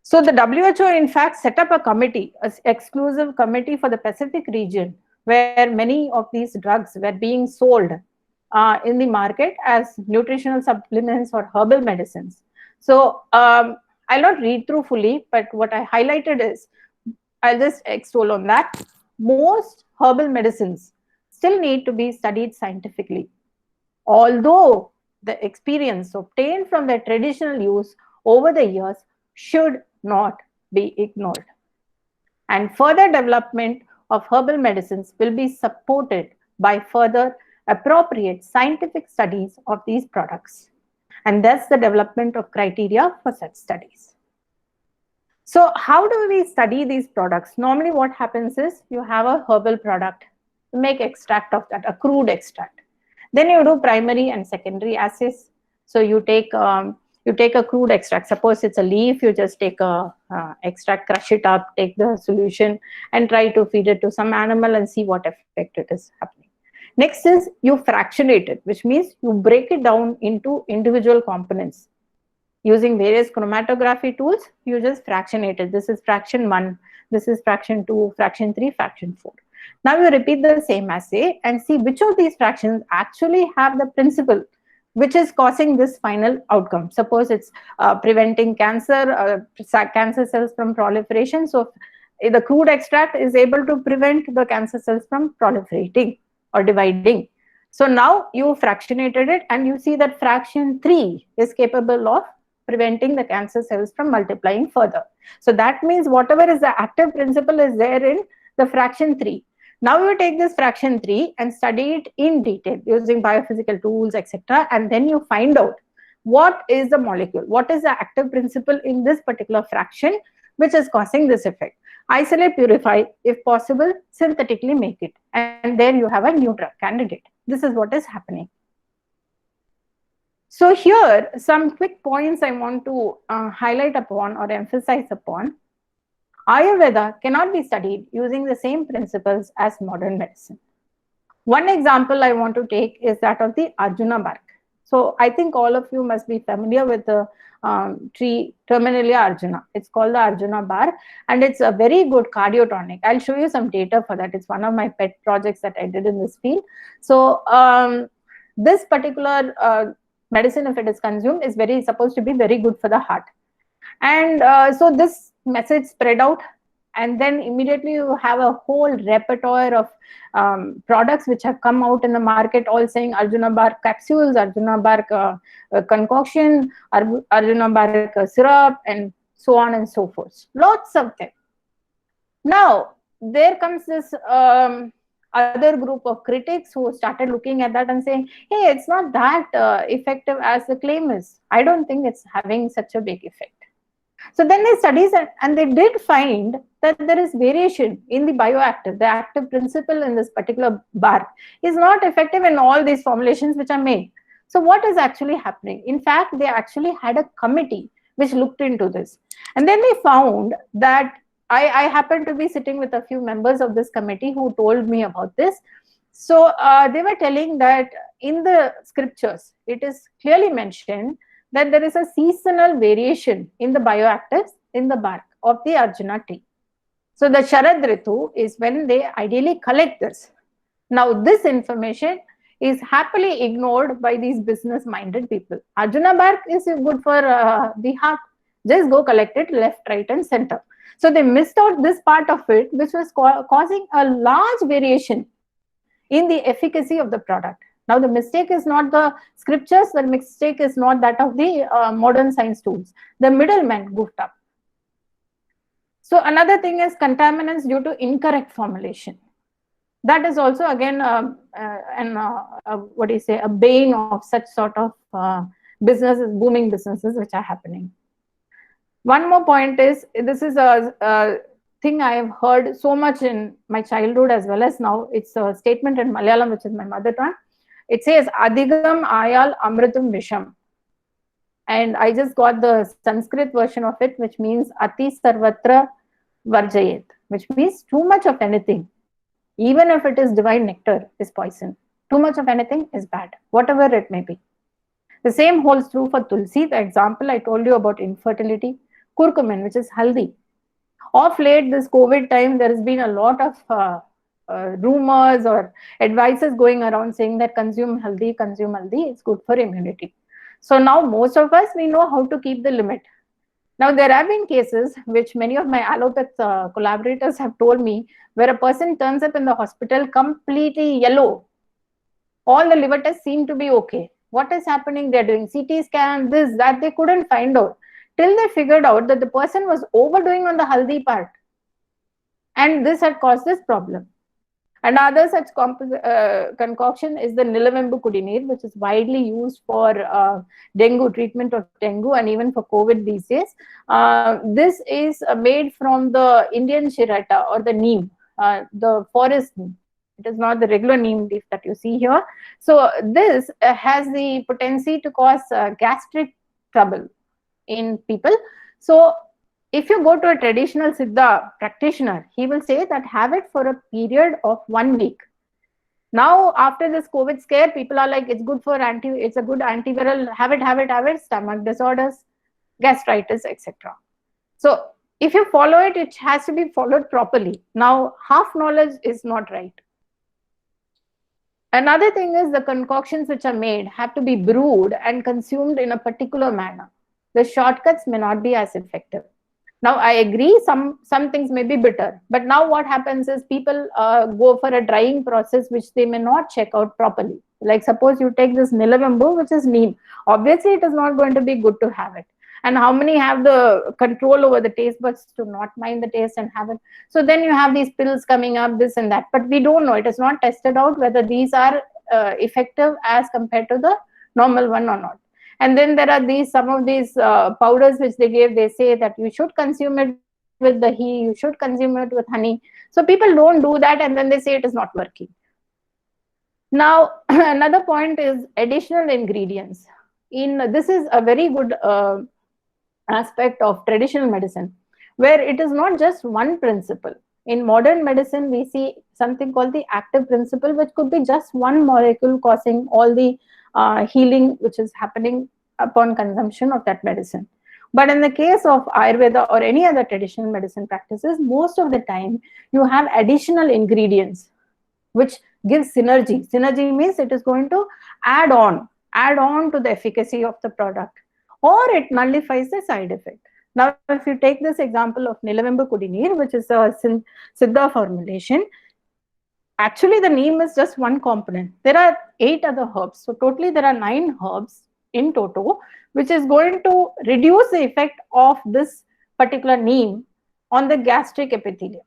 S4: So the WHO, in fact, set up a committee, an exclusive committee for the Pacific region, where many of these drugs were being sold in the market as nutritional supplements or herbal medicines. So I'll not read through fully, but what I highlighted is, I'll just extol on that. Most herbal medicines still need to be studied scientifically, although the experience obtained from their traditional use over the years should not be ignored. And further development of herbal medicines will be supported by further appropriate scientific studies of these products, and thus the development of criteria for such studies. So how do we study these products? Normally what happens is, you have a herbal product, you make extract of that, a crude extract. Then you do primary and secondary assays. So you take a crude extract. Suppose it's a leaf, you just take a extract, crush it up, take the solution and try to feed it to some animal and see what effect it is happening. Next is you fractionate it, which means you break it down into individual components. Using various chromatography tools, you just fractionate it. This is fraction 1, this is fraction 2, fraction 3, fraction 4. Now you repeat the same assay and see which of these fractions actually have the principle which is causing this final outcome. Suppose it's preventing cancer, cancer cells from proliferation. So the crude extract is able to prevent the cancer cells from proliferating or dividing. So now you fractionated it and you see that fraction 3 is capable of preventing the cancer cells from multiplying further. So that means whatever is the active principle is there in the fraction 3. Now you take this fraction 3 and study it in detail using biophysical tools, etc. And then you find out what is the molecule, what is the active principle in this particular fraction which is causing this effect. Isolate, purify, if possible, synthetically make it. And there you have a new drug candidate. This is what is happening. So here, some quick points I want to highlight upon or emphasize upon. Ayurveda cannot be studied using the same principles as modern medicine. One example I want to take is that of the Arjuna bark. So I think all of you must be familiar with the tree Terminalia Arjuna. It's called the Arjuna bark and it's a very good cardiotonic. I'll show you some data for that. It's one of my pet projects that I did in this field. So this particular medicine, if it is consumed, is supposed to be very good for the heart. And so this message spread out, and then immediately you have a whole repertoire of products which have come out in the market, all saying Arjuna bark capsules, Arjuna bark concoction, Arjuna bark syrup, and so on and so forth. Lots of them. Now, there comes this other group of critics who started looking at that and saying, hey, it's not that effective as the claim is. I don't think it's having such a big effect. So then they studied and they did find that there is variation in the bioactive. The active principle in this particular bark is not effective in all these formulations which are made. So what is actually happening? In fact, they actually had a committee which looked into this. And then they found that I happened to be sitting with a few members of this committee who told me about this. So they were telling that in the scriptures, it is clearly mentioned that there is a seasonal variation in the bioactives in the bark of the Arjuna tree. So the Sharad Ritu is when they ideally collect this. Now this information is happily ignored by these business-minded people. Arjuna bark is good for the heart. Just go collect it left, right, and center. So they missed out this part of it, which was causing a large variation in the efficacy of the product. Now the mistake is not the scriptures, the mistake is not that of the modern science tools. The middlemen goofed up. So another thing is contaminants due to incorrect formulation. That is also again what do you say, a bane of such sort of businesses, booming businesses which are happening. One more point is, this is a thing I have heard so much in my childhood as well as now. It's a statement in Malayalam, which is my mother tongue. It says, Adhigam ayal amritum visham. And I just got the Sanskrit version of it, which means Ati sarvatra varjayet, which means too much of anything, even if it is divine nectar, is poison. Too much of anything is bad, whatever it may be. The same holds true for tulsi, the example I told you about infertility. Curcumin, which is haldi. Of late, this COVID time, there has been a lot of rumors or advices going around saying that consume haldi, it's good for immunity. So now most of us, we know how to keep the limit. Now there have been cases which many of my allopath collaborators have told me, where a person turns up in the hospital completely yellow. All the liver tests seem to be okay. What is happening? They're doing CT scan, this, that, they couldn't find out. Till they figured out that the person was overdoing on the haldi part. And this had caused this problem. Another such concoction is the Nilavembu Kudineer, which is widely used for dengue, treatment of dengue, and even for COVID these days. This is made from the Indian Shirata or the neem, the forest neem. It is not the regular neem leaf that you see here. So this has the potency to cause gastric trouble in people. So if you go to a traditional Siddha practitioner, he will say that have it for a period of 1 week. Now, after this COVID scare, people are like, it's good for it's a good antiviral, have it, stomach disorders, gastritis, etc. So if you follow it, it has to be followed properly. Now, half knowledge is not right. Another thing is the concoctions which are made have to be brewed and consumed in a particular manner. The shortcuts may not be as effective. Now, I agree, some things may be bitter, but now what happens is people go for a drying process which they may not check out properly. Like suppose you take this Nilavembu, which is neem. Obviously, it is not going to be good to have it. And how many have the control over the taste buds to not mind the taste and have it? So then you have these pills coming up, this and that. But we don't know. It is not tested out whether these are effective as compared to the normal one or not. And then there are some of these powders which they give. They say that you should consume it with the dahi, you should consume it with honey. So people don't do that, and then they say it is not working. Now, another point is additional ingredients. This is a very good aspect of traditional medicine, where it is not just one principle. In modern medicine, we see something called the active principle, which could be just one molecule causing all the healing which is happening upon consumption of that medicine. But in the case of Ayurveda or any other traditional medicine practices, most of the time you have additional ingredients which give synergy. Synergy means it is going to add on to the efficacy of the product, or it nullifies the side effect. Now, if you take this example of Nilavembu Kudineer, which is a Siddha formulation, actually the neem is just one component. There are 8 other herbs. So totally there are 9 herbs in toto, which is going to reduce the effect of this particular neem on the gastric epithelium.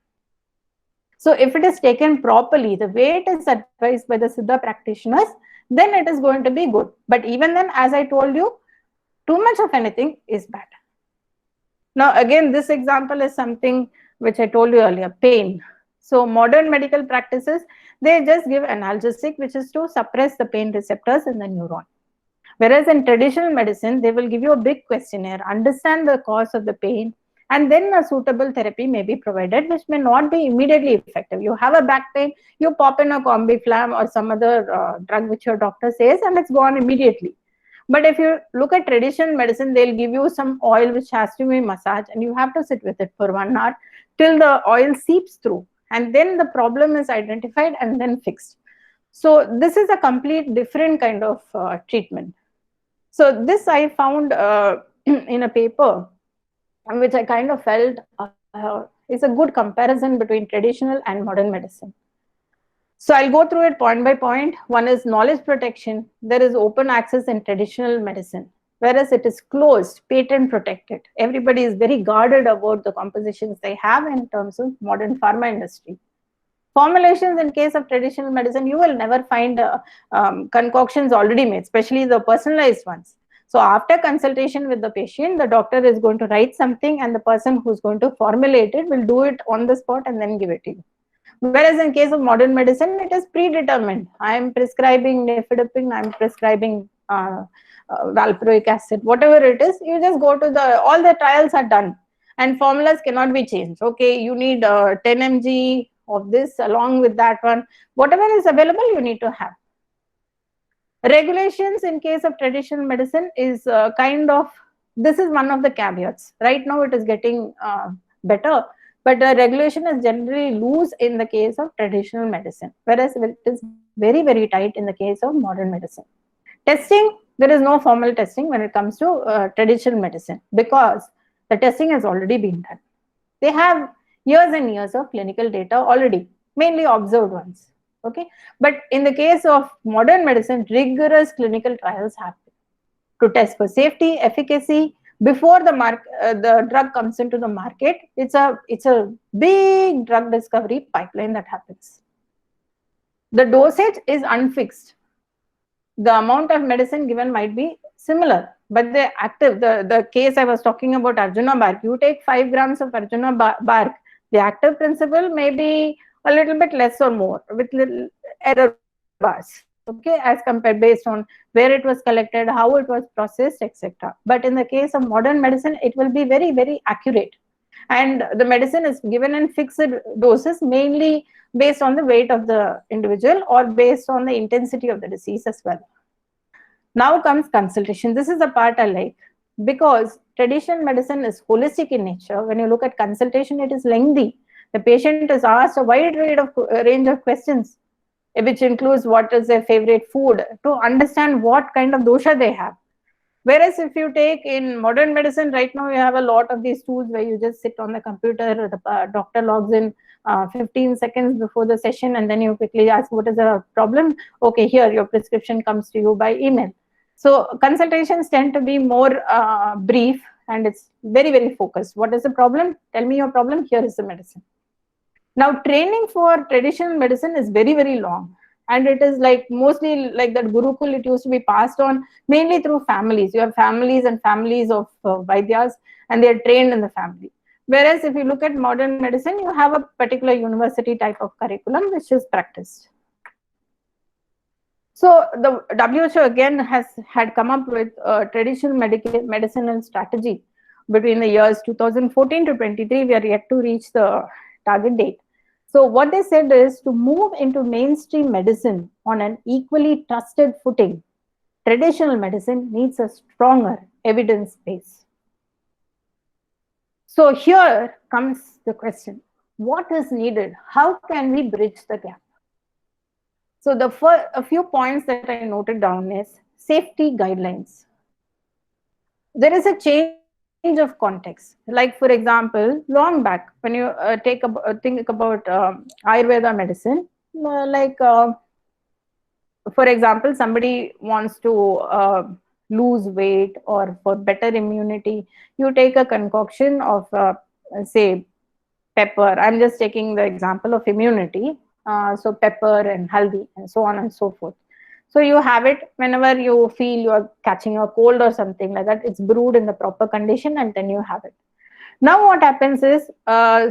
S4: So if it is taken properly, the way it is advised by the Siddha practitioners, then it is going to be good. But even then, as I told you, too much of anything is bad. Now, again, this example is something which I told you earlier, pain. So modern medical practices, they just give analgesic, which is to suppress the pain receptors in the neuron. Whereas in traditional medicine, they will give you a big questionnaire, understand the cause of the pain, and then a suitable therapy may be provided, which may not be immediately effective. You have a back pain, you pop in a Combiflam or some other drug which your doctor says, and it's gone immediately. But if you look at traditional medicine, they'll give you some oil which has to be massaged, and you have to sit with it for 1 hour till the oil seeps through. And then the problem is identified and then fixed. So this is a complete different kind of treatment. So this I found in a paper, which I kind of felt is a good comparison between traditional and modern medicine. So I'll go through it point by point. One is knowledge protection. There is open access in traditional medicine, whereas it is closed, patent protected. Everybody is very guarded about the compositions they have in terms of modern pharma industry. Formulations in case of traditional medicine, you will never find concoctions already made, especially the personalized ones. So after consultation with the patient, the doctor is going to write something, and the person who's going to formulate it will do it on the spot and then give it to you. Whereas in case of modern medicine, it is predetermined. I am prescribing nifedipine, I am prescribing valproic acid, whatever it is, you just go to all the trials are done, and formulas cannot be changed. Okay, you need 10 mg of this along with that one. Whatever is available, you need to have. Regulations in case of traditional medicine is this is one of the caveats. Right now it is getting better, but the regulation is generally loose in the case of traditional medicine, whereas it is very, very tight in the case of modern medicine. Testing, there is no formal testing when it comes to traditional medicine, because the testing has already been done. They have years and years of clinical data already, mainly observed ones. Okay, but in the case of modern medicine, rigorous clinical trials happen to test for safety, efficacy before the drug comes into the market. It's a big drug discovery pipeline that happens. The dosage is unfixed. The amount of medicine given might be similar, but the case I was talking about, Arjuna bark, you take 5 grams of Arjuna bark, the active principle may be a little bit less or more with little error bars, okay, as compared based on where it was collected, how it was processed, etc. But in the case of modern medicine, it will be very, very accurate, and the medicine is given in fixed doses, mainly based on the weight of the individual or based on the intensity of the disease as well. Now comes consultation. This is the part I like, because traditional medicine is holistic in nature. When you look at consultation, it is lengthy. The patient is asked a wide range of questions, which includes what is their favorite food, to understand what kind of dosha they have. Whereas if you take in modern medicine, right now you have a lot of these tools where you just sit on the computer, the doctor logs in 15 seconds before the session, and then you quickly ask, what is the problem? Okay, here, your prescription comes to you by email. So consultations tend to be more brief, and it's very, very focused. What is the problem? Tell me your problem, here is the medicine. Now, training for traditional medicine is very, very long. And it is like mostly like that Gurukul, it used to be passed on mainly through families. You have families and families of Vaidyas, and they are trained in the family. Whereas if you look at modern medicine, you have a particular university type of curriculum which is practiced. So the WHO again had come up with a traditional medicinal strategy between the years 2014 to 23. We are yet to reach the target date. So what they said is, to move into mainstream medicine on an equally trusted footing, traditional medicine needs a stronger evidence base. So here comes the question, what is needed? How can we bridge the gap? So a few points that I noted down is safety guidelines. There is a change of context. Like, for example, long back, when you think about Ayurveda medicine, for example, somebody wants to lose weight or for better immunity, you take a concoction of, say, pepper. I'm just taking the example of immunity. So pepper and haldi and so on and so forth. So you have it whenever you feel you are catching a cold or something like that. It's brewed in the proper condition, and then you have it. Now what happens is,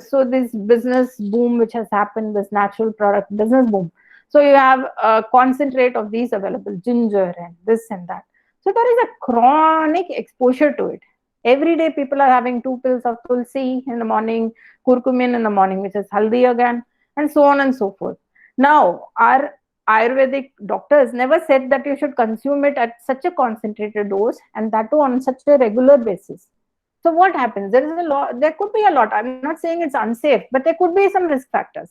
S4: so this business boom which has happened, this natural product business boom. So you have a concentrate of these available, ginger and this and that. So there is a chronic exposure to it. Every day people are having 2 pills of tulsi in the morning, curcumin in the morning, which is haldi again, and so on and so forth. Now, our Ayurvedic doctors never said that you should consume it at such a concentrated dose, and that too on such a regular basis. So what happens? There could be a lot. I'm not saying it's unsafe, but there could be some risk factors.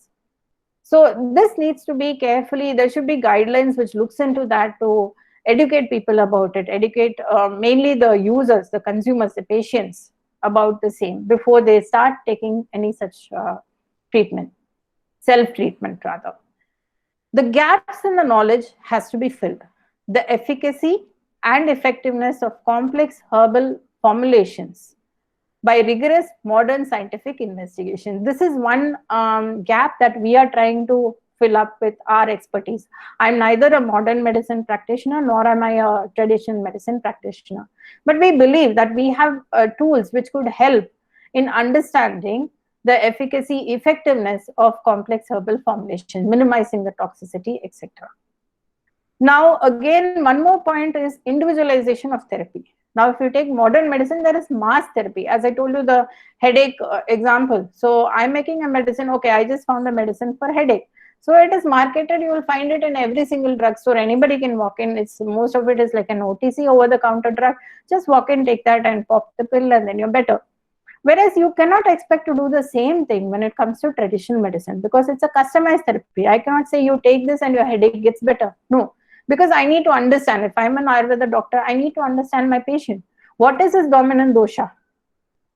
S4: So this needs to be carefully, there should be guidelines which looks into that to educate people about it, educate mainly the users, the consumers, the patients about the same before they start taking any such treatment, self-treatment rather. The gaps in the knowledge has to be filled. The efficacy and effectiveness of complex herbal formulations by rigorous modern scientific investigation. This is one gap that we are trying to fill up with our expertise. I'm neither a modern medicine practitioner nor am I a traditional medicine practitioner. But we believe that we have tools which could help in understanding the efficacy, effectiveness of complex herbal formulation, minimizing the toxicity, etc. Now, again, one more point is individualization of therapy. Now, if you take modern medicine, there is mass therapy. As I told you, the headache example. So I'm making a medicine. Okay, I just found a medicine for headache. So it is marketed. You will find it in every single drugstore. Anybody can walk in. Most of it is like an OTC, over-the-counter drug. Just walk in, take that and pop the pill, and then you're better. Whereas you cannot expect to do the same thing when it comes to traditional medicine, because it's a customized therapy. I cannot say you take this and your headache gets better. No, because I need to understand. If I'm an Ayurveda doctor, I need to understand my patient. What is his dominant dosha?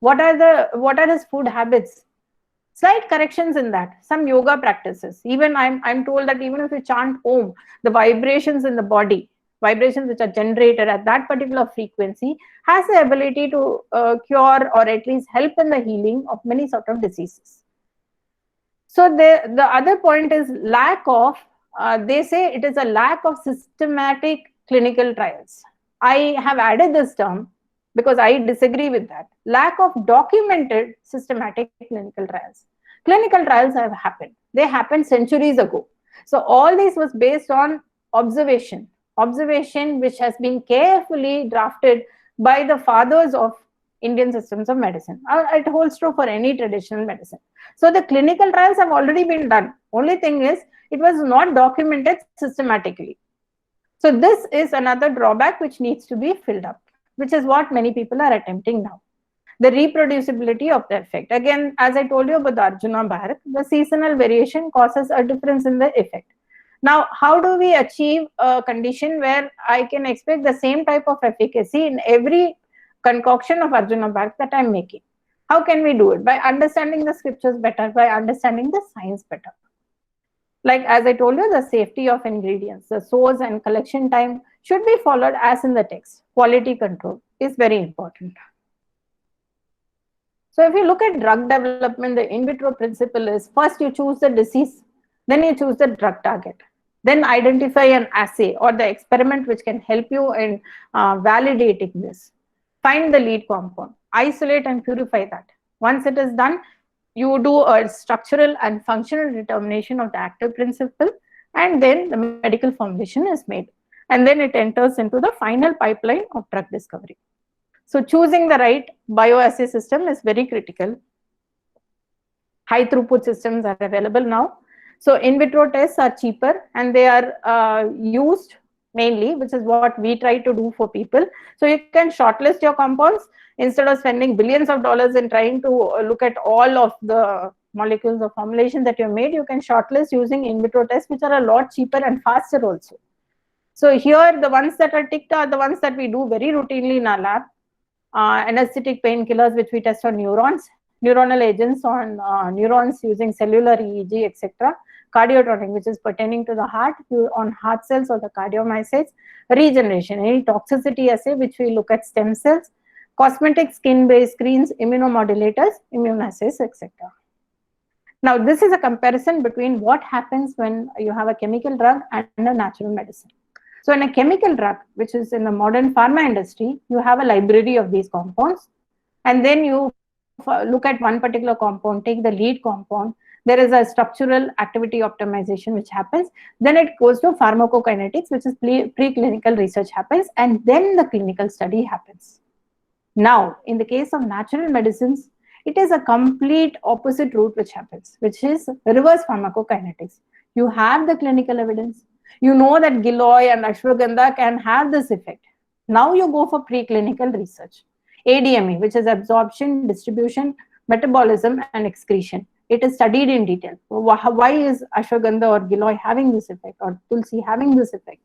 S4: What are his food habits? Slight corrections in that. Some yoga practices. Even I'm told that even if you chant Om, the vibrations in the body, vibrations which are generated at that particular frequency, has the ability to cure or at least help in the healing of many sort of diseases. So the other point is lack of, they say it is a lack of systematic clinical trials. I have added this term because I disagree with that. Lack of documented systematic clinical trials. Clinical trials have happened. They happened centuries ago. So all this was based on observation which has been carefully drafted by the fathers of Indian systems of medicine. It holds true for any traditional medicine. So the clinical trials have already been done. Only thing is, it was not documented systematically. So this is another drawback which needs to be filled up, which is what many people are attempting now. the reproducibility of the effect. Again, as I told you about the Arjuna bark, the seasonal variation causes a difference in the effect. Now, how do we achieve a condition where I can expect the same type of efficacy in every concoction of Arjuna bark that I'm making? How can we do it? By understanding the scriptures better, by understanding the science better. Like as I told you, the safety of ingredients, the source and collection time should be followed as in the text. Quality control is very important. So if you look at drug development, the in vitro principle is first you choose the disease, then you choose the drug target, then identify an assay or the experiment which can help you in validating this. Find the lead compound, isolate and purify that. Once it is done, you do a structural and functional determination of the active principle, and then the medical formulation is made. And then it enters into the final pipeline of drug discovery. So choosing the right bioassay system is very critical. High throughput systems are available now. So in vitro tests are cheaper and they are used mainly, which is what we try to do for people. So you can shortlist your compounds instead of spending billions of dollars in trying to look at all of the molecules or formulations that you made. You can shortlist using in vitro tests, which are a lot cheaper and faster also. So here the ones that are ticked are the ones that we do very routinely in our lab. Anesthetic painkillers, which we test on neurons, neuronal agents on neurons using cellular EEG, etc. Cardiotronic, which is pertaining to the heart, on heart cells or the cardiomyocytes. Regeneration, any toxicity assay, which we look at stem cells. Cosmetic skin-based screens, immunomodulators, immunoassays, etc. Now, this is a comparison between what happens when you have a chemical drug and a natural medicine. So in a chemical drug, which is in the modern pharma industry, you have a library of these compounds, and then you look at one particular compound, take the lead compound, there is a structural activity optimization which happens, then it goes to pharmacokinetics, which is preclinical research happens, and then the clinical study happens. Now, in the case of natural medicines, it is a complete opposite route which happens, which is reverse pharmacokinetics. You have the clinical evidence. You know that Giloy and Ashwagandha can have this effect. Now you go for preclinical research. ADME, which is absorption, distribution, metabolism, and excretion. It is studied in detail. Why is Ashwagandha or Giloy having this effect, or Tulsi having this effect?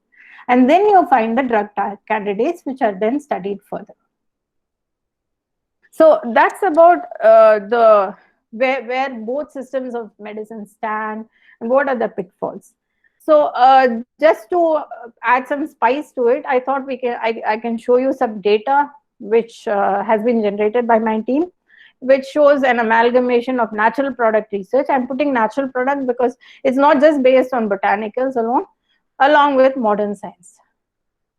S4: And then you find the drug candidates, which are then studied further. So that's about where both systems of medicine stand and what are the pitfalls. So just to add some spice to it, I thought I can show you some data which has been generated by my team, which shows an amalgamation of natural product research. I'm putting natural product because it's not just based on botanicals alone, along with modern science.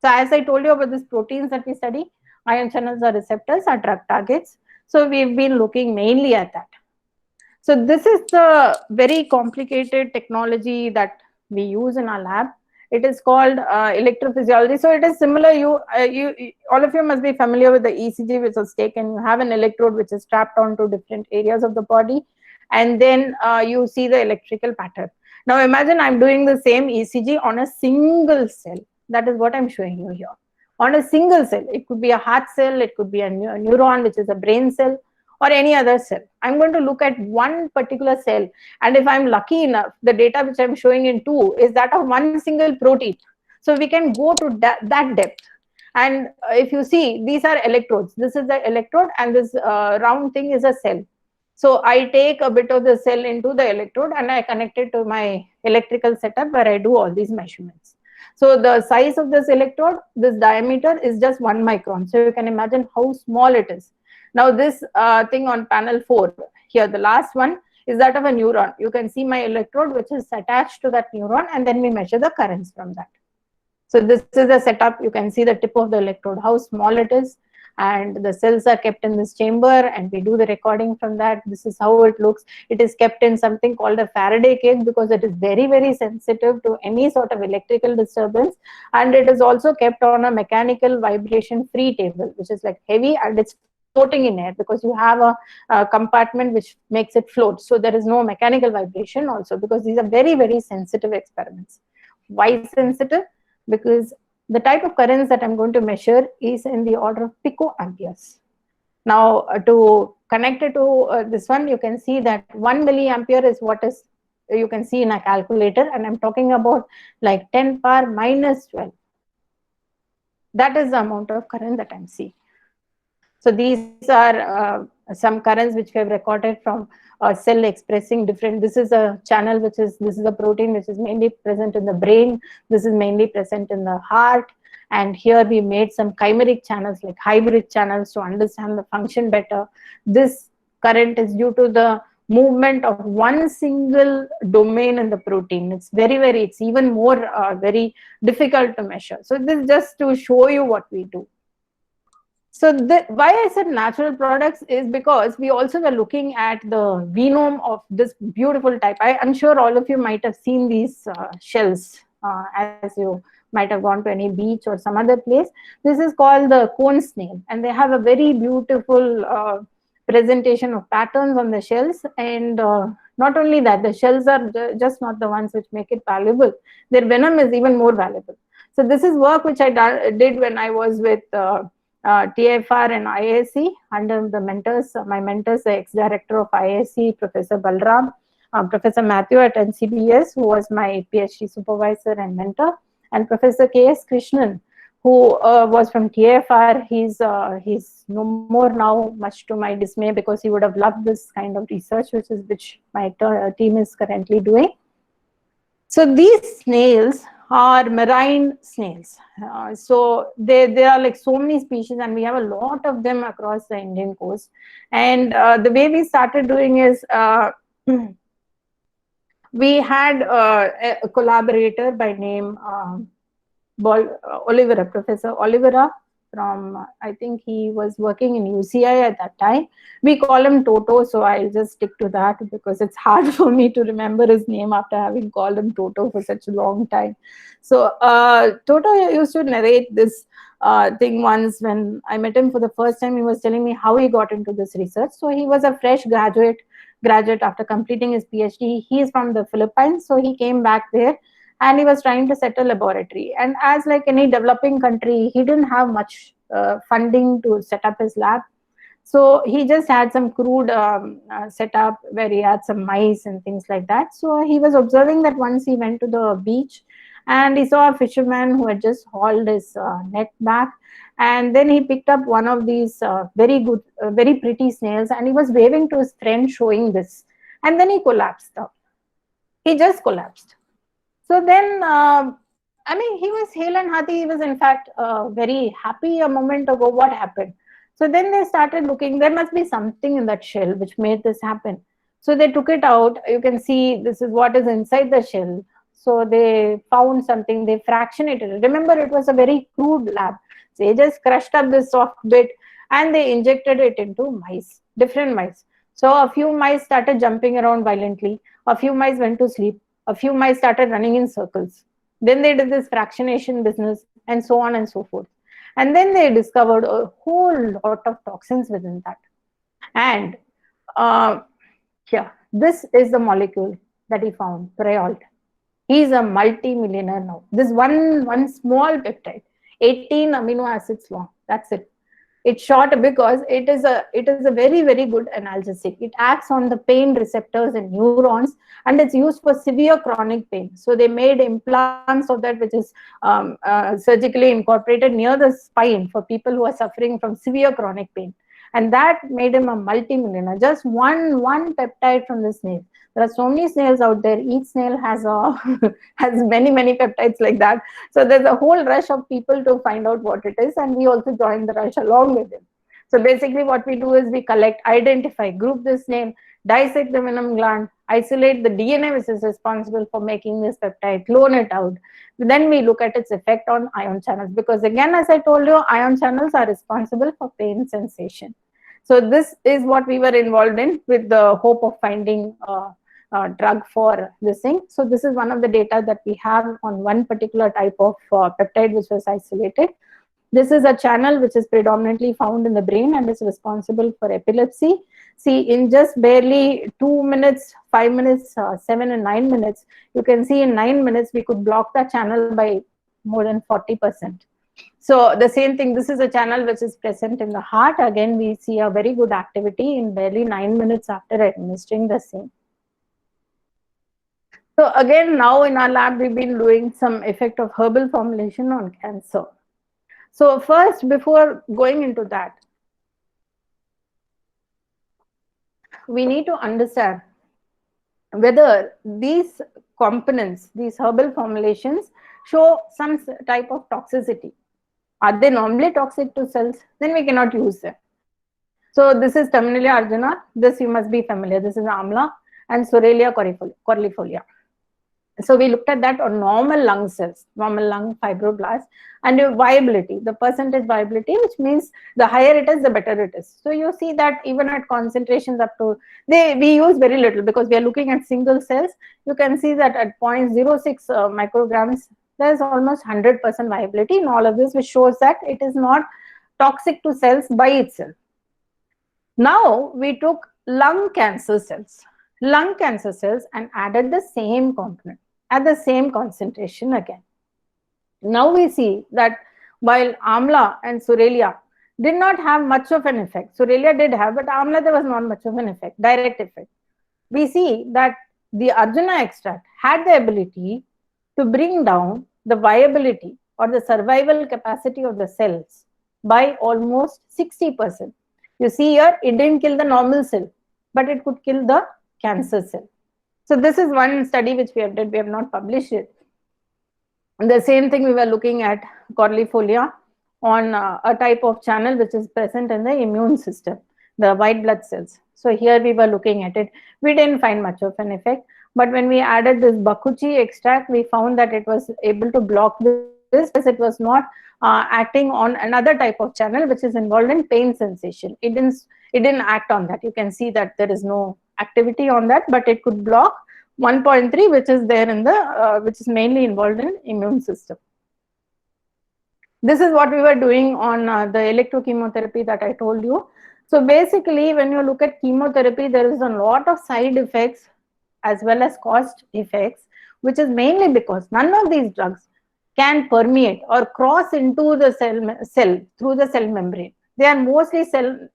S4: So as I told you about these proteins that we study, ion channels or receptors are drug targets. So we've been looking mainly at that. So this is the very complicated technology that we use in our lab. It is called electrophysiology. So it is similar. All of you must be familiar with the ECG, which is taken. You have an electrode which is strapped onto different areas of the body, and then you see the electrical pattern. Now imagine I'm doing the same ECG on a single cell. That is what I'm showing you here. On a single cell, it could be a heart cell, it could be a neuron, which is a brain cell, or any other cell. I'm going to look at one particular cell, and if I'm lucky enough, the data which I'm showing in 2 is that of one single protein. So we can go to that depth. And if you see, these are electrodes. This is the electrode, and this round thing is a cell. So I take a bit of the cell into the electrode and I connect it to my electrical setup where I do all these measurements. So the size of this electrode, this diameter is just 1 micron. So you can imagine how small it is. Now this thing on panel 4, here the last one is that of a neuron. You can see my electrode which is attached to that neuron, and then we measure the currents from that. So this is the setup. You can see the tip of the electrode, how small it is, and the cells are kept in this chamber, and we do the recording from that. This is how it looks. It is kept in something called a Faraday cage because it is very, very sensitive to any sort of electrical disturbance, and it is also kept on a mechanical vibration free table, which is like heavy, and it's floating in air because you have a compartment which makes it float. So there is no mechanical vibration also, because these are very, very sensitive experiments. Why sensitive? Because the type of currents that I'm going to measure is in the order of picoamperes. Now, to connect it to this one, you can see that 1 milliampere is what is you can see in a calculator, and I'm talking about like 10 power minus 12. That is the amount of current that I'm seeing. So these are some currents which we have recorded from a cell expressing different. This is a channel this is a protein which is mainly present in the brain. This is mainly present in the heart. And here we made some chimeric channels, like hybrid channels, to understand the function better. This current is due to the movement of one single domain in the protein. It's it's even more very difficult to measure. So this is just to show you what we do. So why I said natural products is because we also were looking at the genome of this beautiful type. I'm sure all of you might have seen these shells as you might have gone to any beach or some other place. This is called the cone snail, and they have a very beautiful presentation of patterns on the shells. And not only that, the shells are just not the ones which make it valuable. Their venom is even more valuable. So this is work which I did when I was with TFR and IISc under the mentors. My mentors, the ex-director of IISc, Professor Balram, Professor Matthew at NCBS, who was my PhD supervisor and mentor, and Professor K.S. Krishnan, who was from TFR. He's no more now, much to my dismay, because he would have loved this kind of research, which my team is currently doing. So these snails are marine snails. So there are like so many species, and we have a lot of them across the Indian coast. And the way we started doing is we had a collaborator by name Olivera, Professor Olivera, from, I think he was working in UCI at that time. We call him Toto, so I'll just stick to that because it's hard for me to remember his name after having called him Toto for such a long time. So Toto used to narrate this thing once when I met him for the first time. He was telling me how he got into this research. So he was a fresh graduate after completing his PhD. He is from the Philippines, so he came back there. And he was trying to set a laboratory. And as like any developing country, he didn't have much funding to set up his lab. So he just had some crude setup where he had some mice and things like that. So he was observing that once he went to the beach and he saw a fisherman who had just hauled his net back. And then he picked up one of these very pretty snails, and he was waving to his friend showing this. And then he collapsed up. He just collapsed. So then, I mean, he was hale and hearty. He was, in fact, very happy a moment ago. What happened? So then they started looking. There must be something in that shell which made this happen. So they took it out. You can see this is what is inside the shell. So they found something. They fractionated it. Remember, it was a very crude lab. So they just crushed up this soft bit and they injected it into mice, different mice. So a few mice started jumping around violently. A few mice went to sleep. A few mice started running in circles. Then they did this fractionation business and so on and so forth. And then they discovered a whole lot of toxins within that. And this is the molecule that he found, Prialt. He's a multi-millionaire now. This one small peptide, 18 amino acids long. That's it. It's short because it is a very, very good analgesic. It acts on the pain receptors and neurons, and it's used for severe chronic pain. So they made implants of that, which is surgically incorporated near the spine for people who are suffering from severe chronic pain. And that made him a multi-millionaire. Just one peptide from the snail. There are so many snails out there. Each snail has has many peptides like that. So there's a whole rush of people to find out what it is, and we also join the rush along with them. So basically what we do is we collect, identify, group this snail, dissect the venom gland, isolate the DNA which is responsible for making this peptide, clone it out. Then we look at its effect on ion channels, because again, as I told you, ion channels are responsible for pain sensation. So this is what we were involved in with the hope of finding drug for this thing. So this is one of the data that we have on one particular type of peptide which was isolated. This is a channel which is predominantly found in the brain and is responsible for epilepsy. See, in just barely 2 minutes, 5 minutes, 7 and 9 minutes, you can see in 9 minutes we could block that channel by more than 40%. So the same thing, this is a channel which is present in the heart. Again, we see a very good activity in barely 9 minutes after administering the same. So again, now in our lab, we've been doing some effect of herbal formulation on cancer. So first, before going into that, we need to understand whether these components, these herbal formulations, show some type of toxicity. Are they normally toxic to cells? Then we cannot use them. So this is Terminalia arjuna. This you must be familiar. This is Amla and Sorelia corlifolia. So we looked at that on normal lung cells, normal lung fibroblasts, and your viability, the percentage viability, which means the higher it is, the better it is. So you see that even at concentrations up to, we use very little because we are looking at single cells. You can see that at 0.06 micrograms, there is almost 100% viability in all of this, which shows that it is not toxic to cells by itself. Now we took lung cancer cells and added the same component at the same concentration again. Now we see that while Amla and Sorelia did not have much of an effect, Sorelia did have, but Amla there was not much of an effect, direct effect. We see that the Arjuna extract had the ability to bring down the viability or the survival capacity of the cells by almost 60%. You see here, it didn't kill the normal cell, but it could kill the cancer cell. So this is one study which we have did. We have not published it. And the same thing we were looking at corlifolia on a type of channel which is present in the immune system, the white blood cells. So here we were looking at it. We didn't find much of an effect. But when we added this Bakuchi extract, we found that it was able to block this as it was not acting on another type of channel which is involved in pain sensation. It didn't act on that. You can see that there is no activity on that, but it could block 1.3, which is there in the which is mainly involved in immune system. This is what we were doing on the electrochemotherapy that I told you. So basically, when you look at chemotherapy, there is a lot of side effects as well as cost effects, which is mainly because none of these drugs can permeate or cross into the cell through the cell membrane. They are mostly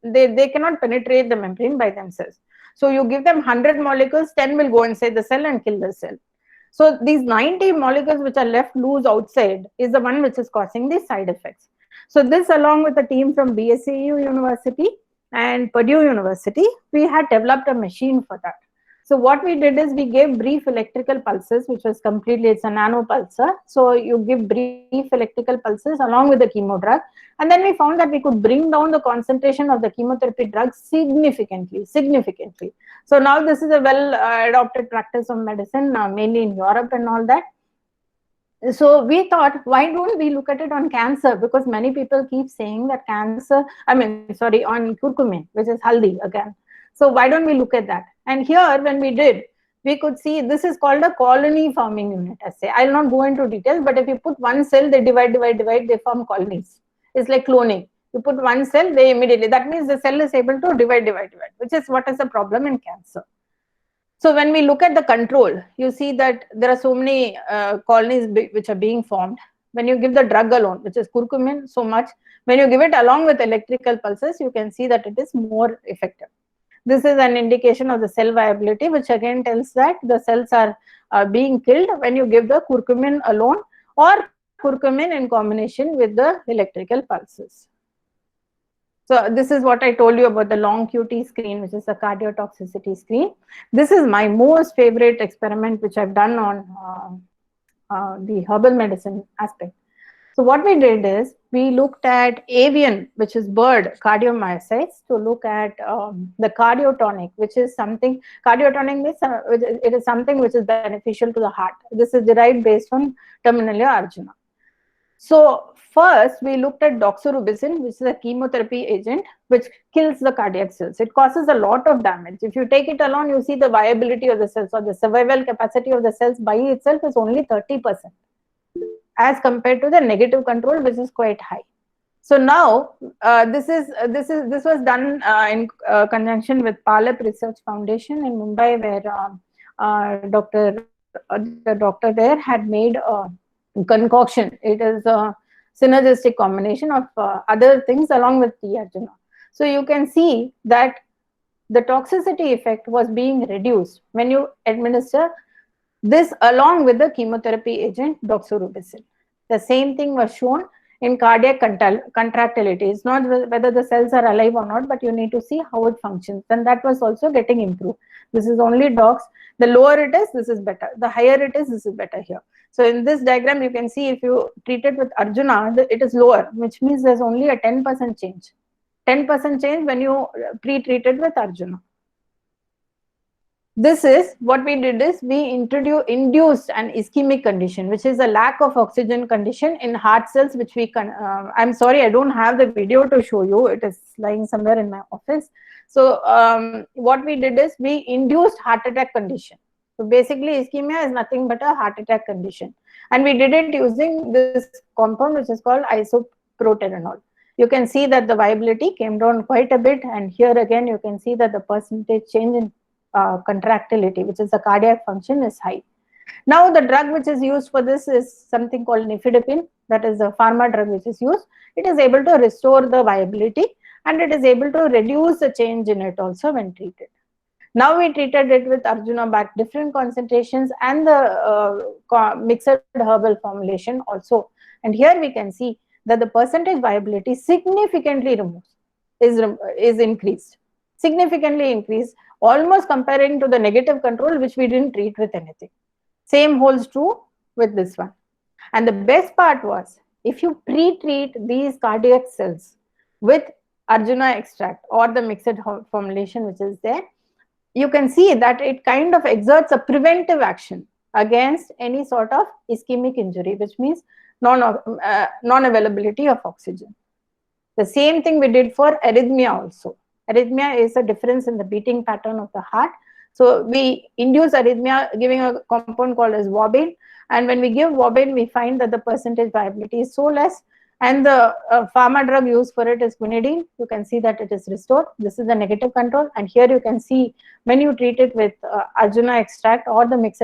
S4: they cannot penetrate the membrane by themselves. So you give them 100 molecules, 10 will go inside the cell and kill the cell. So these 90 molecules which are left loose outside is the one which is causing these side effects. So this, along with the team from BSAU University and Purdue University, we had developed a machine for that. So what we did is we gave brief electrical pulses, which was completely, it's a nano pulsar. So you give brief electrical pulses along with the chemo drug. And then we found that we could bring down the concentration of the chemotherapy drug significantly. So now this is a well adopted practice of medicine, mainly in Europe and all that. So we thought, why don't we look at it on cancer? Because many people keep saying that cancer, on curcumin, which is haldi again. So why don't we look at that? And here, when we did, we could see this is called a colony forming unit assay. I'll not go into details, but if you put one cell, they divide, they form colonies. It's like cloning. You put one cell, they immediately, that means the cell is able to divide, which is what is the problem in cancer. So when we look at the control, you see that there are so many colonies which are being formed. When you give the drug alone, which is curcumin, so much. When you give it along with electrical pulses, you can see that it is more effective. This is an indication of the cell viability, which again tells that the cells are being killed when you give the curcumin alone or curcumin in combination with the electrical pulses. So this is what I told you about the long QT screen, which is a cardiotoxicity screen. This is my most favorite experiment, which I've done on the herbal medicine aspect. So what we did is we looked at avian, which is bird cardiomyocytes, to look at the cardiotonic, which is something, cardiotonic means it is something which is beneficial to the heart. This is derived based on Terminalia arjuna. So first we looked at doxorubicin, which is a chemotherapy agent which kills the cardiac cells. It causes a lot of damage. If you take it alone, you see the viability of the cells or the survival capacity of the cells by itself is only 30%. As compared to the negative control, which is quite high. So now this was done in conjunction with Palep Research Foundation in Mumbai, where the doctor there had made a concoction. It is synergistic combination of other things along with T Arjuna. So you can see that the toxicity effect was being reduced when you administer this along with the chemotherapy agent doxorubicin. The same thing was shown in cardiac contractility. It's not whether the cells are alive or not, but you need to see how it functions. And that was also getting improved. This is only dox. The lower it is, this is better. The higher it is, this is better here. So in this diagram, you can see if you treat it with Arjuna, it is lower, which means there's only a 10% change. 10% change when you pre-treated with Arjuna. This is what we did is we induced an ischemic condition, which is a lack of oxygen condition in heart cells, which we can, I'm sorry, I don't have the video to show you. It is lying somewhere in my office. So what we did is we induced heart attack condition. So basically ischemia is nothing but a heart attack condition. And we did it using this compound, which is called isoproterenol. You can see that the viability came down quite a bit. And here again, you can see that the percentage change in contractility, which is the cardiac function, is high. Now the drug which is used for this is something called nifedipine. That is the pharma drug which is used. It is able to restore the viability and it is able to reduce the change in it also when treated. Now we treated it with Arjuna back different concentrations and the mixed herbal formulation also. And here we can see that the percentage viability significantly is increased, significantly increased, almost comparing to the negative control, which we didn't treat with anything. Same holds true with this one. And the best part was, if you pre-treat these cardiac cells with Arjuna extract or the mixed formulation which is there, you can see that it kind of exerts a preventive action against any sort of ischemic injury, which means non-availability of oxygen. The same thing we did for arrhythmia also. Arrhythmia is a difference in the beating pattern of the heart. So we induce arrhythmia giving a compound called as wobane. And when we give wobane, we find that the percentage viability is so less. And the pharma drug used for it is quinidine. You can see that it is restored. This is the negative control. And here you can see when you treat it with Arjuna extract or the mixed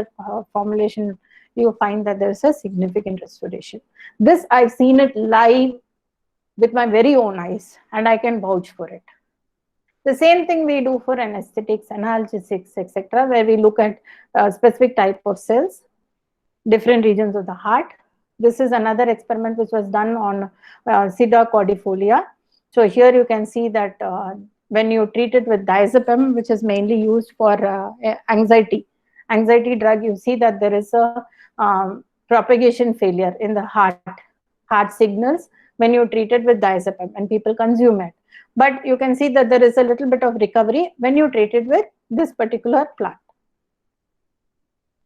S4: formulation, you find that there is a significant restoration. This I've seen it live with my very own eyes, and I can vouch for it. The same thing we do for anesthetics, analgesics, etc., where we look at specific type of cells, different regions of the heart. This is another experiment which was done on Sida cordifolia. So here you can see that when you treat it with diazepam, which is mainly used for anxiety drug, you see that there is a propagation failure in the heart signals when you treat it with diazepam and people consume it. But you can see that there is a little bit of recovery when you treat it with this particular plant.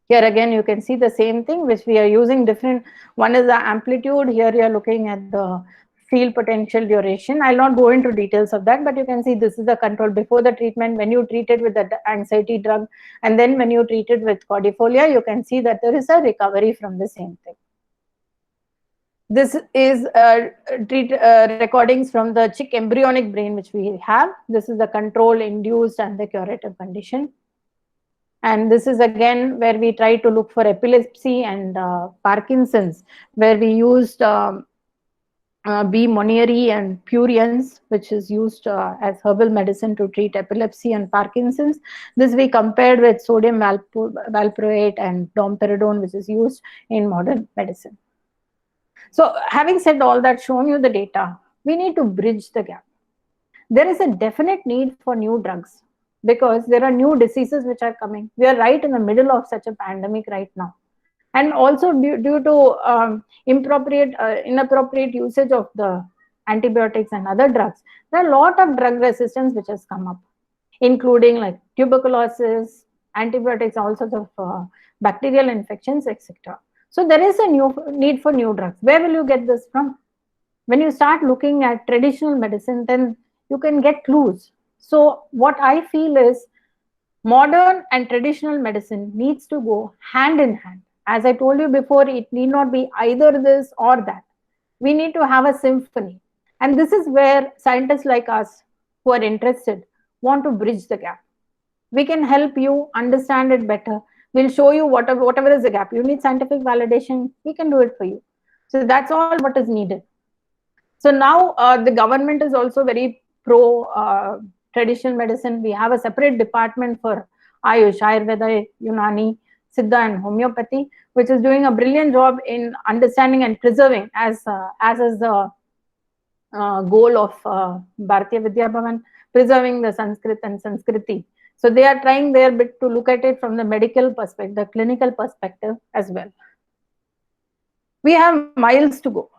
S4: Here again, you can see the same thing, which we are using different. One is the amplitude. Here you are looking at the field potential duration. I'll not go into details of that, but you can see this is the control before the treatment, when you treat it with the anxiety drug, and then when you treat it with cordifolia, you can see that there is a recovery from the same thing. This is recordings from the chick embryonic brain which we have. This is the control, induced, and the curative condition. And this is again where we try to look for epilepsy and Parkinson's, where we used B. monnieri and Puriens, which is used as herbal medicine to treat epilepsy and Parkinson's. This we compared with sodium valproate and domperidone, which is used in modern medicine. So having said all that, shown you the data, we need to bridge the gap. There is a definite need for new drugs because there are new diseases which are coming. We are right in the middle of such a pandemic right now. And also due to inappropriate usage of the antibiotics and other drugs, there are a lot of drug resistance which has come up, including like tuberculosis, antibiotics, all sorts of bacterial infections, etc. So there is a need for new drugs. Where will you get this from? When you start looking at traditional medicine, then you can get clues. So what I feel is modern and traditional medicine needs to go hand in hand. As I told you before, it need not be either this or that. We need to have a symphony. And this is where scientists like us who are interested want to bridge the gap. We can help you understand it better. We'll show you whatever is the gap. You need scientific validation, we can do it for you. So that's all what is needed. So now the government is also very pro traditional medicine. We have a separate department for Ayush, Ayurveda, Unani, Siddha and homeopathy, which is doing a brilliant job in understanding and preserving, as is the goal of Bharatiya Vidya Bhavan, preserving the Sanskrit and Sanskriti. So they are trying their bit to look at it from the medical perspective, the clinical perspective as well. We have miles to go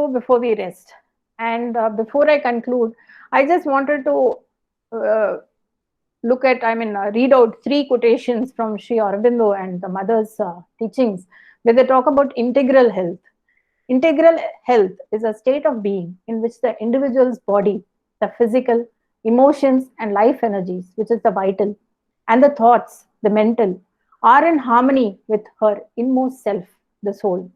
S4: before we rest. And before I conclude, I just wanted to read out 3 quotations from Sri Aurobindo and the mother's teachings, where they talk about integral health. Integral health is a state of being in which the individual's body, the physical, emotions, and life energies, which is the vital, and the thoughts, the mental, are in harmony with her inmost self, the soul.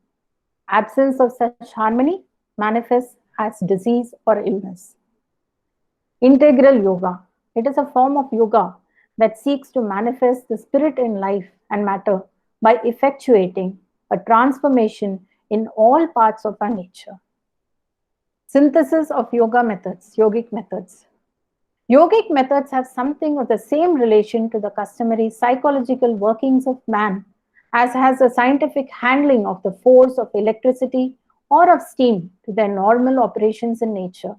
S4: Absence of such harmony manifests as disease or illness. Integral yoga. It is a form of yoga that seeks to manifest the spirit in life and matter by effectuating a transformation in all parts of our nature. Synthesis of yoga methods, yogic methods. Yogic methods have something of the same relation to the customary psychological workings of man as has the scientific handling of the force of electricity or of steam to their normal operations in nature.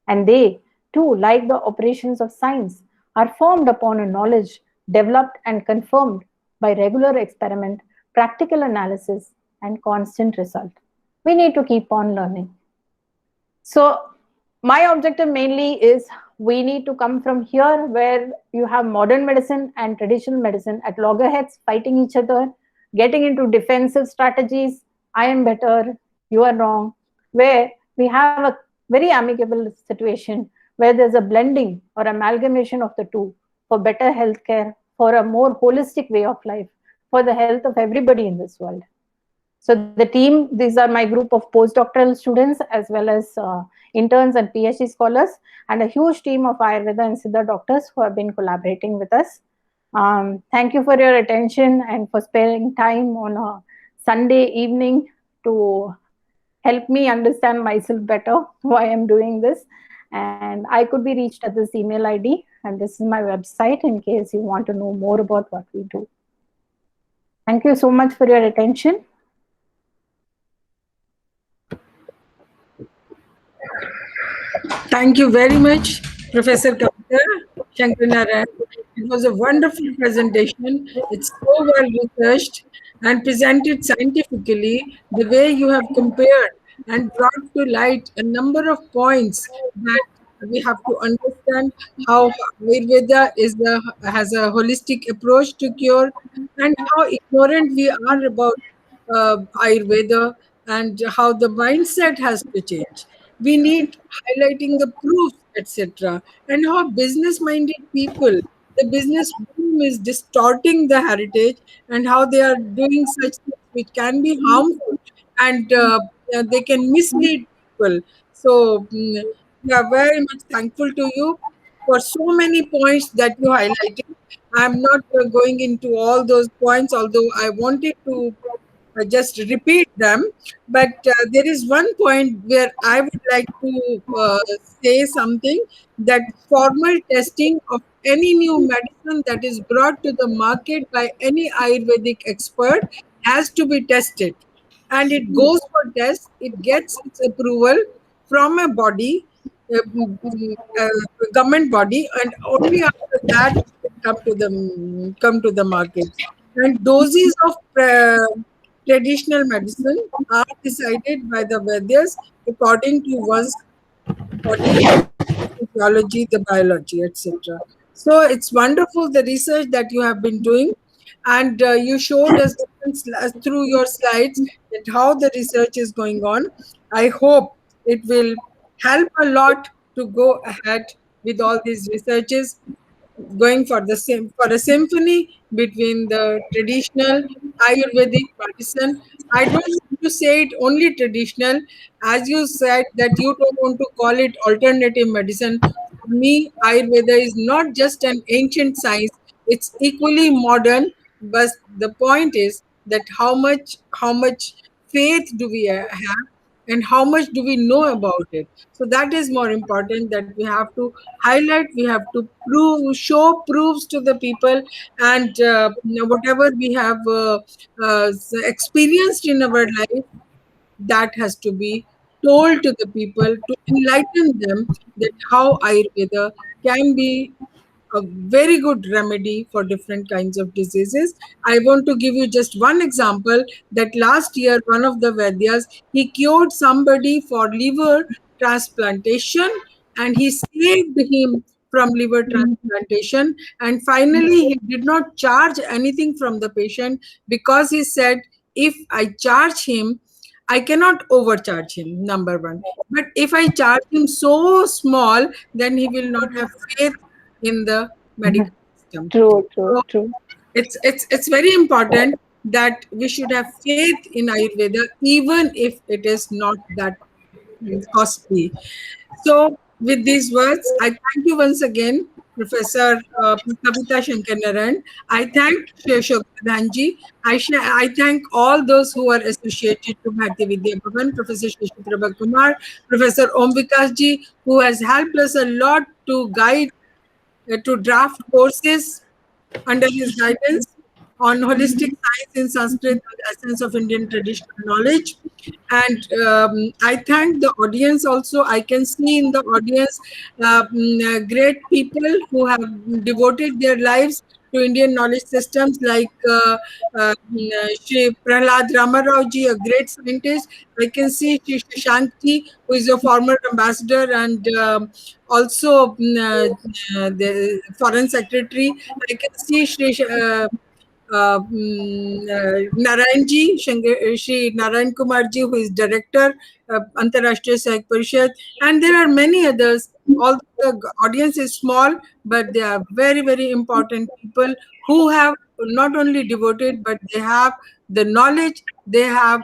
S4: And they, too, like the operations of science, are formed upon a knowledge developed and confirmed by regular experiment, practical analysis, and constant result. We need to keep on learning. So my objective mainly is we need to come from here where you have modern medicine and traditional medicine at loggerheads fighting each other, getting into defensive strategies. I am better, you are wrong, where we have a very amicable situation where there's a blending or amalgamation of the two for better healthcare, for a more holistic way of life, for the health of everybody in this world. So the team, these are my group of postdoctoral students as well as interns and PhD scholars, and a huge team of Ayurveda and Siddha doctors who have been collaborating with us. Thank you for your attention and for sparing time on a Sunday evening to help me understand myself better, why I'm doing this. And I could be reached at this email ID, and this is my website in case you want to know more about what we do. Thank you so much for your attention.
S1: Thank you very much, Professor Kavita Shankaranarayan. It was a wonderful presentation. It's so well researched and presented scientifically. The way you have compared and brought to light a number of points that we have to understand how Ayurveda has a holistic approach to cure, and how ignorant we are about Ayurveda, and how the mindset has to change. We need highlighting the proofs, etc., and how business-minded people, the business boom is distorting the heritage, and how they are doing such things which can be harmful, and they can mislead people. So we are very much thankful to you for so many points that you highlighted. I'm not going into all those points, although I wanted to just repeat them. But there is one point where I would like to say something, that formal testing of any new medicine that is brought to the market by any Ayurvedic expert has to be tested. And it goes for test, it gets its approval from a body, government body, and only after that it come to the market. And doses of traditional medicine are decided by the Vedas according to one's body, physiology, the biology, etc. So it's wonderful the research that you have been doing, and you showed us through your slides that how the research is going on. I hope it will help a lot to go ahead with all these researches, going for a symphony between the traditional Ayurvedic medicine. I don't want to say it only traditional, as you said that you don't want to call it alternative medicine. For me, Ayurveda is not just an ancient science; it's equally modern. But the point is that how much faith do we have, and how much do we know about it. So that is more important, that we have to highlight, we have to show proofs to the people, and whatever we have experienced in our life, that has to be told to the people to enlighten them that how Ayurveda can be a very good remedy for different kinds of diseases. I want to give you just one example, that last year one of the Vaidyas, he cured somebody for liver transplantation, and he saved him from liver transplantation, and finally he did not charge anything from the patient, because he said, if I charge him, I cannot overcharge him, number one. But if I charge him so small, then he will not have faith in the medical system.
S4: True, true,
S1: So
S4: true.
S1: it's very important that we should have faith in Ayurveda, even if it is not that costly. So, with these words, I thank you once again, Professor Kavita Shankar-Narayan. I thank Shri Ashok Pradhanji. I thank all those who are associated to Bharati Vidya Bhavan, Professor Shashi Prabha Kumar, Professor Om Vikas ji, who has helped us a lot to guide, to draft courses under his guidance on holistic science in Sanskrit, the essence of Indian traditional knowledge. And I thank the audience also. I can see in the audience great people who have devoted their lives to Indian knowledge systems, like Shri Prahlad Ramarao ji, a great scientist. I can see Shri Shashank ji, who is a former ambassador and also the foreign secretary. I can see Shri Narayan ji, Shri Narayan Kumar ji, who is director, Antarashtriya Sahak Parishad, and there are many others. All the audience is small, but they are very, very important people who have not only devoted, but they have the knowledge. They are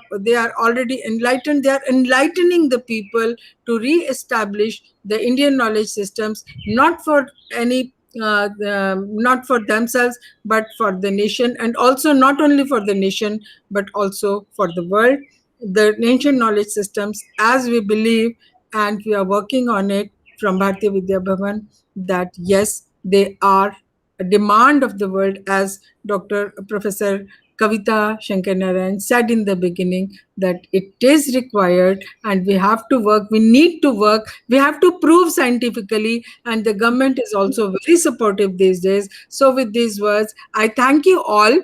S1: already enlightened. They are enlightening the people to re-establish the Indian knowledge systems, not for any not for themselves, but for the nation, and also not only for the nation, but also for the world. The ancient knowledge systems, as we believe, and we are working on it from Bharatiya Vidya Bhavan, that yes, they are a demand of the world, as Professor Kavita Shankar-Narayan said in the beginning, that it is required and we have to work, we need to work, we have to prove scientifically, and the government is also very supportive these days. So with these words, I thank you all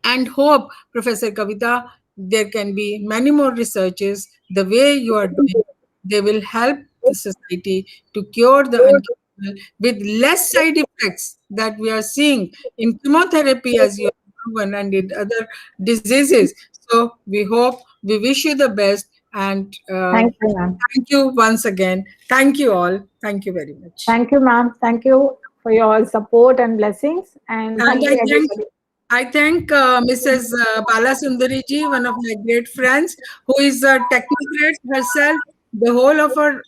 S1: and hope, Professor Kavita, there can be many more researches the way you are doing. They will help the society to cure the uncurable with less side effects that we are seeing in chemotherapy, as you have proven, and in other diseases. So we hope, we wish you the best, and
S4: Thank you, ma'am.
S1: thank you once again. Thank you all. Thank you very much.
S4: Thank you, ma'am. Thank you for your support and blessings. And thank you, everybody.
S1: I thank Mrs. Bala Sundari ji, one of my great friends, who is a technocrat herself. The whole of her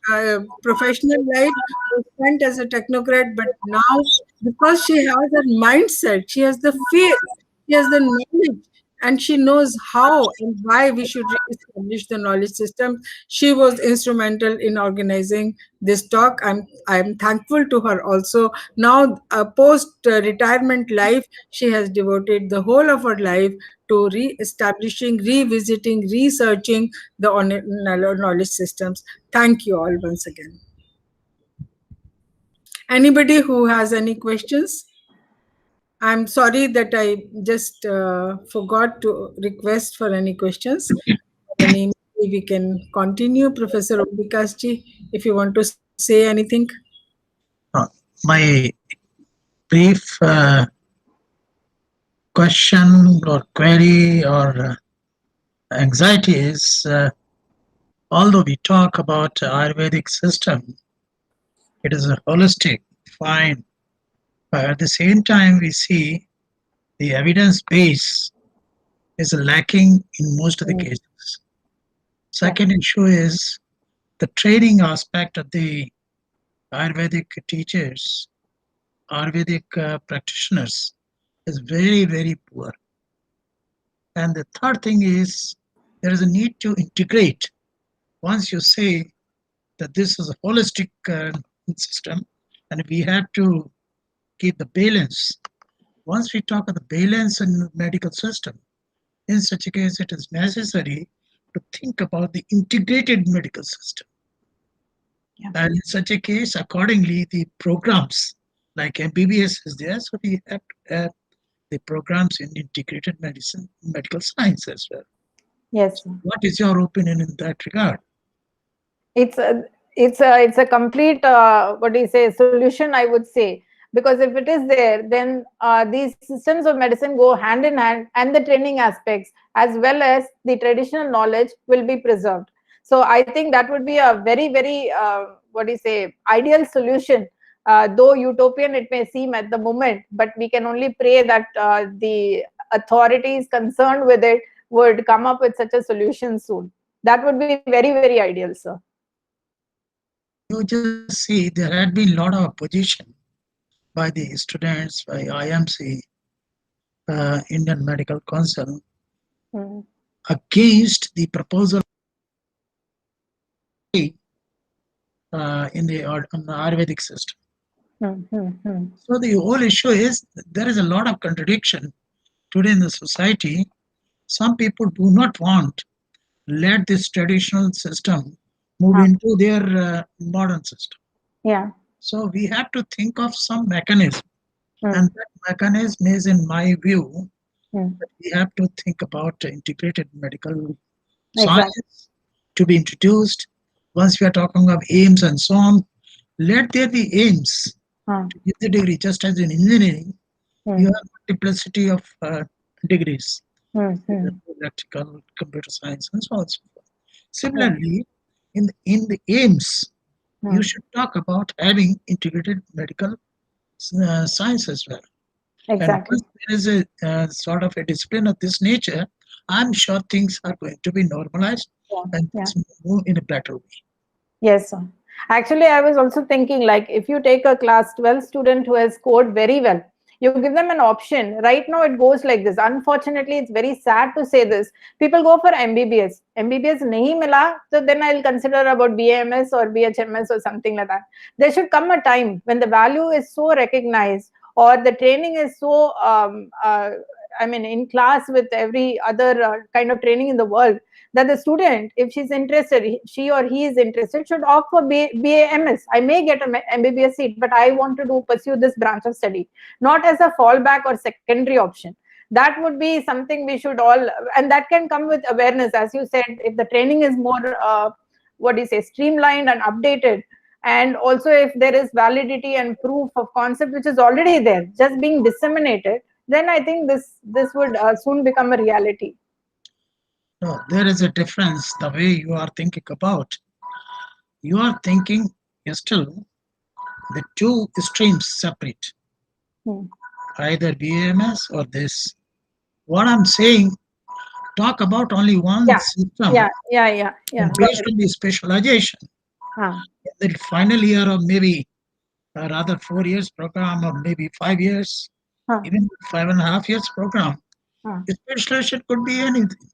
S1: professional life was spent as a technocrat, but now, because she has her mindset, she has the faith, she has the knowledge, and she knows how and why we should establish the knowledge system. She was instrumental in organizing this talk. I'm thankful to her also. Now, post retirement life, she has devoted the whole of her life to re-establishing, revisiting, researching the knowledge systems. Thank you all once again. Anybody who has any questions? I'm sorry that I just forgot to request for any questions. Maybe we can continue. Professor Om Vikas ji, if you want to say anything.
S5: My brief question or query or anxiety is, although we talk about Ayurvedic system, it is a holistic, fine. But at the same time, we see the evidence base is lacking in most of the cases. Second issue is the training aspect of the Ayurvedic teachers, Ayurvedic practitioners is very, very poor. And the third thing is there is a need to integrate once you say that this is a holistic system and we have to keep the balance, once we talk of the balance in medical system, in such a case, it is necessary to think about the integrated medical system.
S4: Yeah.
S5: And in such a case, accordingly, the programs like MBBS is there, so we have to have the programs in integrated medicine, medical science as well.
S4: Yes, sir.
S5: What is your opinion in that regard?
S4: It's a complete what do you say, solution, I would say, because if it is there, then these systems of medicine go hand in hand, and the training aspects as well as the traditional knowledge will be preserved. So I think that would be a very, very what do you say, ideal solution, though utopian it may seem at the moment, but we can only pray that the authorities concerned with it would come up with such a solution soon. That would be very, very ideal, sir.
S5: You just see there had been a lot of opposition by the students, by IMC, Indian Medical Council, against the proposal in the Ayurvedic system. So the whole issue is there is a lot of contradiction today in the society. Some people do not want let this traditional system move into their modern system.
S4: Yeah.
S5: So we have to think of some mechanism, and that mechanism is, in my view, that we have to think about integrated medical science to be introduced. Once we are talking of aims and so on, let there be aims to give the degree. Just as in engineering, you have multiplicity of degrees, electrical, computer science, and so on and so forth. Similarly, in the aims, you should talk about having integrated medical science as well.
S4: Exactly.
S5: And once there is a sort of a discipline of this nature, I'm sure things are going to be normalized and move in a better way.
S4: Yes, sir. Actually, I was also thinking, like, if you take a class 12 student who has scored very well, you give them an option. Right now, it goes like this. Unfortunately, it's very sad to say this. People go for MBBS. MBBS nahi mila, so then I'll consider about BAMS or BHMS or something like that. There should come a time when the value is so recognized, or the training is so, I mean, in class with every other kind of training in the world, that the student, if she's interested, she or he is interested, should opt for BAMS. I may get an MBBS seat, but I want to pursue this branch of study, not as a fallback or secondary option. That would be something we should all, and that can come with awareness. As you said, if the training is more, what do you say, streamlined and updated, and also if there is validity and proof of concept which is already there, just being disseminated, then I think this would soon become a reality.
S5: No, there is a difference the way you are thinking about. You are thinking still the two streams separate, either BAMS or this. What I'm saying, talk about only one system.
S4: And
S5: based on the specialization. In the final year of maybe rather 4 years program or maybe 5 years, even 5.5 years program, specialization could be anything.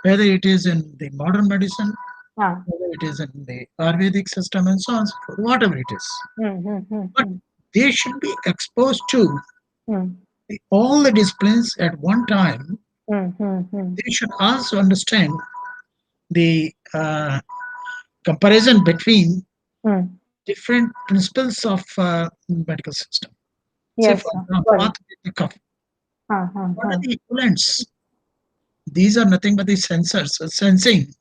S5: Whether it is in the modern medicine, whether it is in the Ayurvedic system and so on, so forth, whatever it is. But they should be exposed to all the disciplines at one time. They should also understand the comparison between different principles of medical system. Say, for example, what are the equivalents? These are nothing but the sensors, sensing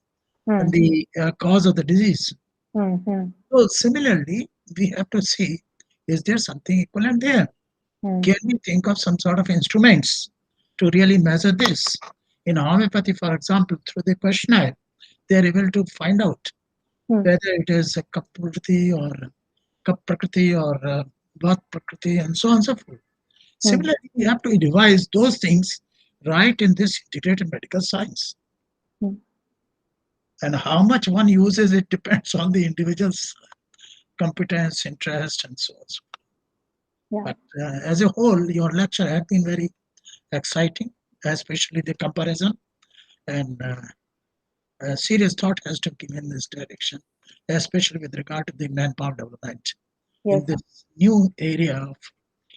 S5: the cause of the disease. So similarly, we have to see, is there something equivalent there? Can we think of some sort of instruments to really measure this? In homeopathy, for example, through the questionnaire, they are able to find out whether it is a Kap Prakriti or Kap Prakriti or Vat Prakriti and so on and so forth. Similarly, we have to devise those things right in this integrated medical science. And how much one uses it depends on the individual's competence, interest, and so on. But as a whole, your lecture has been very exciting, especially the comparison. And serious thought has to be in this direction, especially with regard to the manpower development
S4: Yes.
S5: in this new area of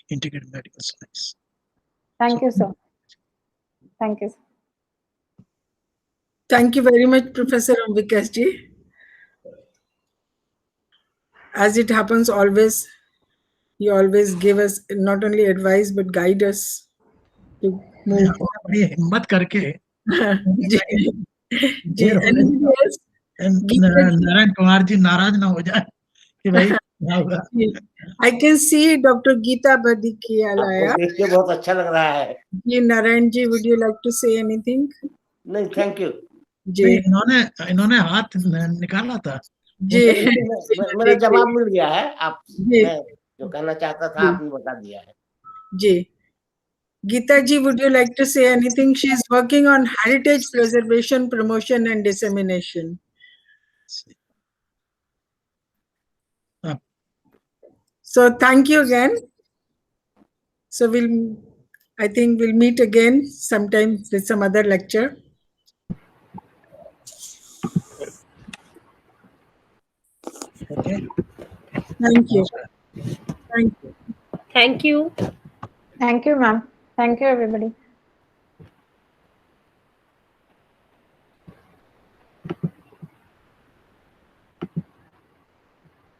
S5: integrated medical science.
S4: Thank you, sir. Thank you.
S1: Thank you very much, Professor Amvikas ji. As it happens always, you always give us not only advice but guide us to move.
S5: बड़ी हिम्मत करके
S1: जी, जी,
S5: देर हो गई।
S1: anybody else? Geeta ji.
S5: Narayan Kumar ji नाराज ना हो जाए कि भाई क्या होगा।
S1: I can see Dr. Geeta Badikialaya.
S6: आपको देख के बहुत अच्छा लग रहा है।
S1: जी, Narayan ji, would you like to say anything?
S6: नहीं, थैंक यू।
S1: जी,
S5: इन्होंने हाथ निकाला था।
S1: जी,
S6: मेरा जवाब मिल गया है। आप
S1: जी,
S6: मैं जो कहना चाहता था
S1: जी।
S6: आपने बता दिया है।
S1: जी. Geeta ji, would you like to say anything? She is working on heritage preservation, promotion and dissemination. So thank you again. So I think we'll meet again sometime with some other lecture.
S5: Okay.
S1: Thank you. Thank you.
S2: Thank you.
S4: Thank you, ma'am. Thank you, everybody.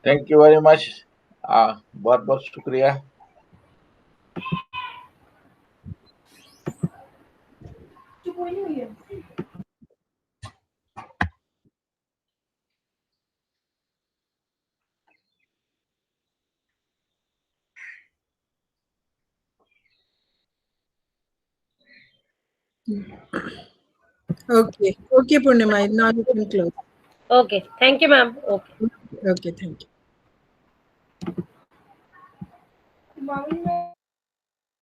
S7: Thank you very much. बहुत बहुत शुक्रिया।
S1: Okay. Okay, Purnima. Now you can close.
S2: Okay. Thank you, ma'am. Okay.
S1: Okay, thank you.